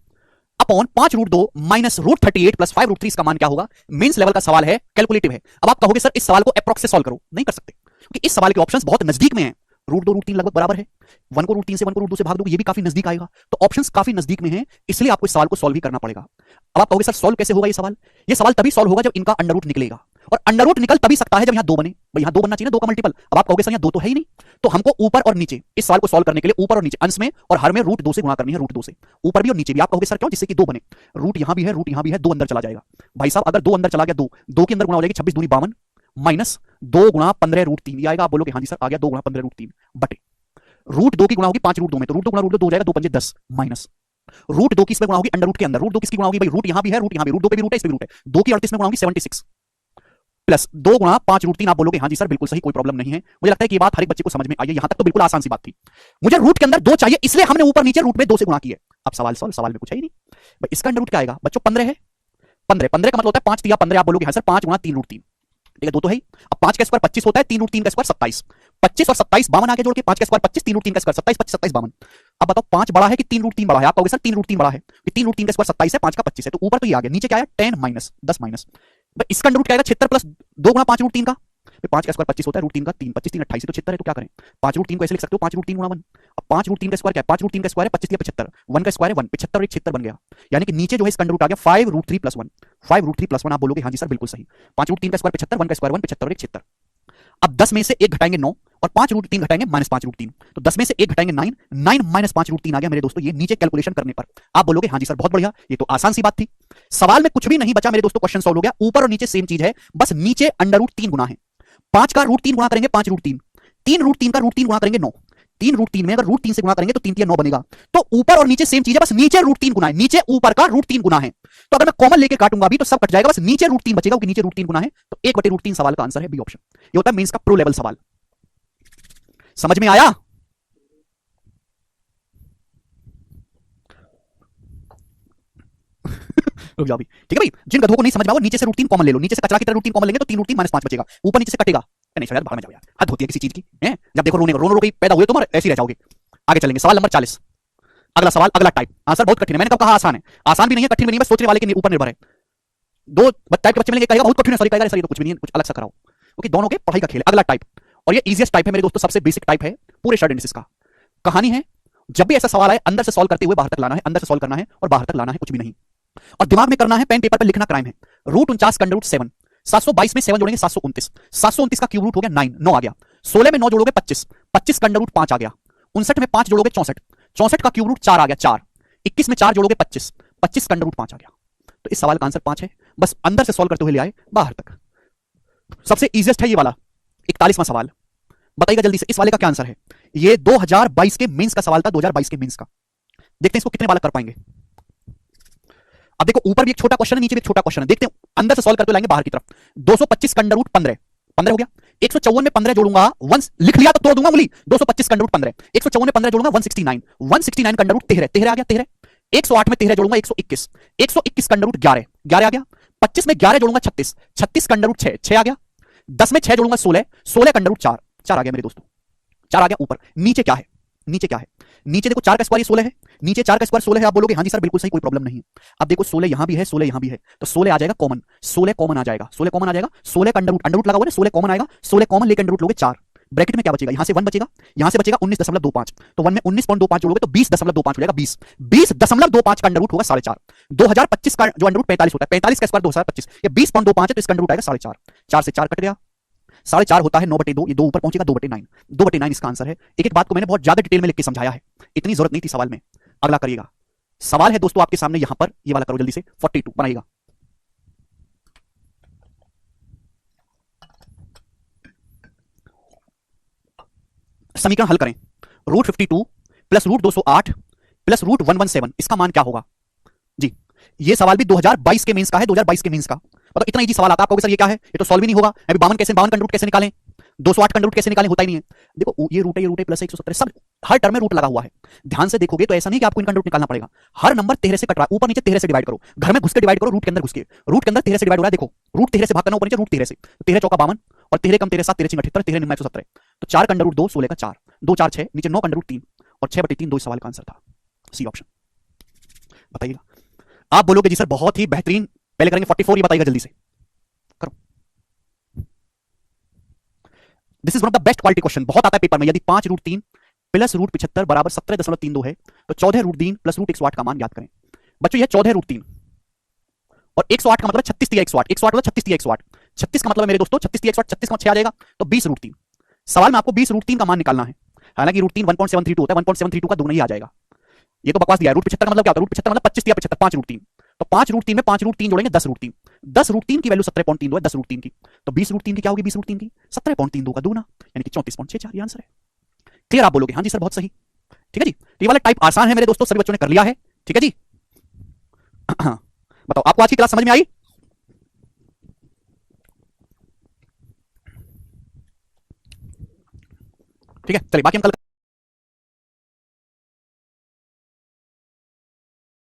upon 5 √2 minus √38 plus 5 √3 इसका मान क्या होगा। मेंस लेवल का सवाल है, कैलकुलेटिव है। अब आप कहोगे सर इस सवाल को अप्रॉक्स से सॉल्व करो, नहीं कर सकते क्योंकि इस सवाल के ऑप्शंस बहुत नजदीक में हैं, √2 √3 लगभग बराबर है, 1 को √3 से 1 को √2 से भाग दोगे ये भी काफी नजदीक आएगा, तो ऑप्शंस काफी नजदीक में हैं, इसलिए आपको इस सवाल को सॉल्व ही करना पड़ेगा। अब आप कहोगे सर सॉल्व कैसे होगा ये सवाल तभी सॉल्व होगा जब इनका अंडर रूट निकलेगा, और अंडर रूट निकल तभी सकता है जब यहां 2 बने, भाई यहां 2 बनना चाहिए ना, 2 का मल्टीपल। अब आप कहोगे सर यहां 2 तो है ही नहीं, तो हमको ऊपर और नीचे इस सवाल को सॉल्व करने के लिए ऊपर और नीचे अंश में और हर में √2 से गुणा करनी है, √2 से ऊपर भी और नीचे भी। आप कहोगे सर क्यों, जिससे कि 2 बने, रूट यहां भी है, रूट यहां भी है, 2 अंदर चला जाएगा भाई साहब, अगर 2 अंदर चला गया, 2 के अंदर गुणा हो जाएगी 26 दूनी 52 माइनस 2 गुणा 15 √3, ये आएगा। आप बोलोगे हाँ जी सर आ गया 2 गुणा 15 √3 बटे √2 की गुणा होगी 5 √2 में, तो √2 गुणा √2 2 हो जाएगा, 2 पंजे 10 माइनस √2 की इसमें गुणा होगी अंडर रूट के अंदर, √2 किसकी गुणा होगी भाई, रूट यहां भी है, रूट यहां भी, √2 पे भी रूट है, इस पे भी रूट है, 2 की 38 में गुणा होगी 76 प्लस 2 गुणा 5 √3। आप बोलोगे हाँ जी सर बिल्कुल सही, कोई प्रॉब्लम नहीं है। मुझे लगता है कि ये बात हर एक बच्चे को समझ में आई है, यहां तक तो बिल्कुल आसान सी बात थी। मुझे रूट के अंदर 2 चाहिए, इसलिए हमने ऊपर नीचे रूट में 2 से गुणा किया। अब सवाल में कुछ है ही नहीं भाई, इसका अंडर रूट क्या आएगा बच्चों, 15 है, 15 का मतलब होता है 5 तिया 15। आप बोलोगे हाँ सर 5 गुणा 3 √3, ठीक है 2 तो है ही। अब 5 का स्क्वायर 25 होता है, 3 √3 का स्क्वायर 27, 25 और 27 52 आगे जोड़ के 5 का स्क्वायर 25, 3 √3 का स्क्वायर 27, 25 27 52। अब बताओ 5 बड़ा है कि 3 √3 बड़ा है, आप कहोगे सर 3 √3 बड़ा है कि 3 √3 का स्क्वायर 27 है, 5 का 25 है, तो ऊपर तो ये आ गया, नीचे क्या है 10 माइनस 10 माइनस, इसका अंडर रूट क्या आएगा 76 प्लस 2 गुणा 5 √3 का, 5 का स्क्वायर 25 होता है, √3 का 3, 25 3 28 तो 76 है, तो क्या करें 5 √3 को ऐसे लिख सकते हो 5 √3 गुणा 1। अब 5 √3 का स्क्वायर क्या है, 5 √3 का स्क्वायर है 25 75, 1 का स्क्वायर है 1, 75 और 1 76 बन गया, यानी कि नीचे जो है इसका अंडर रूट आ गया 5 √3 प्लस 1, 5 √3 प्लस 1। आप बोलोगे हाँ जी सर बिल्कुल सही, 5 √3 का स्क्वायर 75, 1 का स्क्वायर 1, 75 और 1 76। अब 10 में से 1 घटाएंगे 9 और 5 √3 घटाएंगे -5 √3, तो 10 में से 1 घटाएंगे 9, 9 माइनस 5 √3 आ गया मेरे दोस्तों, ये नीचे कैलकुलेशन करने पर। आप बोलोगे हाँ जी सर बहुत बढ़िया, ये तो आसान सी बात थी, सवाल में कुछ भी नहीं बचा मेरे दोस्तों, क्वेश्चन सॉल्व हो गया। ऊपर और नीचे सेम चीज है, बस नीचे अंडर रूट 3 गुना है, 5 का √3 गुणा करेंगे 5 √3, 3 √3 का √3 गुणा करेंगे 9, 3 √3 में अगर √3 से गुणा करेंगे तो 3 3 9 बनेगा, तो ऊपर और नीचे सेम चीज है, बस नीचे √3 गुना है, नीचे ऊपर का √3 गुना है, तो अगर मैं कॉमन लेके काटूंगा अभी तो सब कट जाएगा, बस नीचे √3 बचेगा क्योंकि नीचे √3 गुना है, तो 1/√3 सवाल का आंसर है बी ऑप्शन। ये होता है मेंस का प्रो लेवल सवाल। समझ में आया? रुक जाओ अभी, ठीक है भाई। जिन गधों को नहीं समझ में आया वो नीचे से रूट 3 कॉमन ले लो, नीचे से कचरा की तरह रूट 3 कॉमन लेंगे तो 3 रूट 3 -5 बचेगा, ऊपर नीचे से कटेगा। नहीं यार भाड़ में जाओ यार, हद होती है किसी चीज की हैं। जब देखो रोने रोनो कहीं पैदा हुए तुम ऐसे ही रह जाओगे। आगे चलेंगे, सवाल नंबर 40। अगला सवाल, अगला टाइप। आंसर बहुत कठिन है, मैंने कब कहा आसान है? आसान भी नहीं है, कठिन भी नहीं है, बस सोचने वाले के ऊपर निर्भर है। दो टाइप के बच्चे मिलेंगे, कहेगा बहुत कठिन है, सॉरी कहेगा सर ये तो कुछ भी नहीं है, कुछ अलग सा कराओ, क्योंकि दोनों के पढ़ाई का खेल है। अगला टाइप, और ये इजीएस्ट टाइप है मेरे दोस्तों, सबसे बेसिक टाइप है पूरे शॉर्ट एनालिसिस का। कहानी है, जब भी ऐसा सवाल आए अंदर से सॉल्व करते हुए बाहर तक लाना है, अंदर से सॉल्व करना है और बाहर तक लाना है, कुछ भी नहीं। और दिमाग में करना है, पेन पेपर पर लिखना क्राइम है। रूट 49 का अंडर रूट 7, 722 में 7 जोड़ेंगे 729, 729 का क्यूब रूट हो गया 9, 9 आ गया। 16 में 9 जोड़ोगे 25, 25 का अंडर रूट 5 आ गया। 59 में 5 जोड़ोगे 64, 64 का क्यूब रूट 4 आ गया 4। 21 में 4 जोड़ोगे 25, 25 का अंडर रूट 5 आ गया। तो इस सवाल का आंसर 5 है, बस अंदर से सॉल्व करते हुए ले आए बाहर तक। सबसे इजीएस्ट है ये वाला 41वां सवाल। बताइएगा जल्दी से इस वाले का क्या आंसर है? ये 2022 के मेंस का सवाल था, 2022 के मेंस का। देखते हैं इसको कितने बालक कर पाएंगे। अब देखो ऊपर भी एक छोटा क्वेश्चन है, नीचे भी एक छोटा क्वेश्चन है, देखते हैं अंदर से सॉल्व करते लाएंगे बाहर की तरफ। 225 का अंडर रूट 15, 15 हो गया। 154 में 15 जोड़ूंगा, 1 लिख लिया तो तोड़ दूंगा उंगली। 225 का अंडर रूट 15, 154 में 15 जोड़ूंगा 169, 169 का अंडर रूट 13, 13 आ गया 13। 108 में 13 जोड़ूंगा 121, 121 का अंडर रूट 11, 11 आ गया। 25 में 11 जोड़ूंगा 36, 36 का अंडर रूट 6, 6 आ गया। 10 में 6 जोड़ूंगा 16, 16 का अंडर रूट 4, 4 आ गया मेरे दोस्तों, 4 आ गया। ऊपर नीचे क्या है? नीचे क्या है? नीचे देखो 4 का स्क्वायर 16 है, नीचे 4 का स्क्वायर 16 है। आप बोलोगे हाँ जी सर बिल्कुल सही, कोई प्रॉब्लम नहीं है। अब देखो 16 यहां भी है, 16 यहां भी है, तो 16 आ जाएगा कॉमन, 16 कॉमन आ जाएगा, 16 कॉमन आ जाएगा। 16 का अंडर रूट लगा हुआ है, 16 कॉमन आएगा, 16 कॉमन लेकर अंडर रूट लोगे 4। ब्रैकेट में क्या बचेगा? यहां से 1 बचेगा, यहां से बचेगा 19.25, तो 1 में 19.25 जोड़ोगे तो 20.25 हो जाएगा, 20, 20.25 का अंडर रूट होगा 4.5। 2025 का जो अंडर रूट 45 होता है, 45 का स्क्वायर 2025, ये 20.25 है, तो इसका अंडर रूट आएगा 4.5, 4 से 4 कट गया, 4.5 होता है 9/2, ये 2 ऊपर पहुंचेगा 2/9, 2/9 इसका आंसर है। एक एक बात को मैंने बहुत ज्यादा डिटेल में लिख के समझाया है, इतनी जरूरत नहीं थी सवाल में। अगला करिएगा, सवाल है दोस्तों आपके सामने यहां पर, ये वाला करो जल्दी से, 42 बनाइएगा। समीकरण हल करें, root 52 plus root 208 plus root 117, इसका मान क्या होगा जी? ये सवाल भी 2022 के मेंस का है, 2022 के मेंस का। मतलब इतना इजी सवाल आता है, आप कहोगे सर ये क्या है, ये तो सॉल्व ही नहीं होगा। अभी 52 का रूट कैसे निकालें, 208 का रूट कैसे निकालें, होता ही नहीं है। देखो ये रूट है प्लस 117, सब हर टर्म में रूट लगा हुआ है। ध्यान से देखोगे तो ऐसा नहीं कि आपको इनका रूट निकालना पड़ेगा, हर नंबर 13 से कट रहा है, ऊपर नीचे 13 से डिवाइड करो, घर में घुस के डिवाइड करो, रूट के अंदर घुस के, रूट के अंदर 13 से डिवाइड हो रहा है। देखो रूट 13 से भाग करना, ऊपर नीचे रूट 13 से, 13 चौका 52 और 13 कम 13 7 13 78, 13 निम्न 117, तो 4 का अंडर रूट 2, 16 का 4, 2 4 6, नीचे 9 का अंडर रूट 3 और 6/3, 2 इस सवाल का आंसर था, सी ऑप्शन। बताइएगा, आप बोलोगे जी सर बहुत ही बेहतरीन, पहले करेंगे 44, ये बताइएगा जल्दी से करो। This is one of the best quality question, बहुत आता है पेपर में। यदि 5 रूट 3 प्लस रूट 75 बराबर 17.32 है तो 14 रूट 3 प्लस रूट 108 का मान याद करें। बच्चों यह 14 रूट 3 और 108 का मतलब 36 तिया 108, 108 मतलब 36 तिया 108, 36 का मतलब है मेरे दोस्तों 36 तिया 108, 36 का 6 आ जाएगा, तो 20 रूट 3। सवाल में आपको 20 रूट 3 का मान निकालना है, हालांकि रूट 3 1.732 होता है, 1.732 का दुगना ही आ जाएगा। ये तो बकवास दिया है। रूट 75 का मतलब क्या होता है? रूट 75 मतलब 25 तिया 75, 5 रूट 3, तो 5 रूट 3 में 5 रूट 3 जोड़ेंगे 10 रूट 3, 10 रूट 3 की वैल्यू 17.32 है, 10 रूट 3 की, तो 20 रूट 3 की क्या होगी? 20 रूट 3 की 17.32 का दुगना, यानी कि 34.64, ये आंसर है। क्लियर? आप बोलोगे हाँ जी सर बहुत सही, ठीक है जी। तो ये वाला टाइप आसान है मेरे दोस्तों, सभी बच्चों ने कर लिया है, ठीक है जी। बताओ आपको आज की क्लास समझ में आई? ठीक है, चलिए बाकी हम कल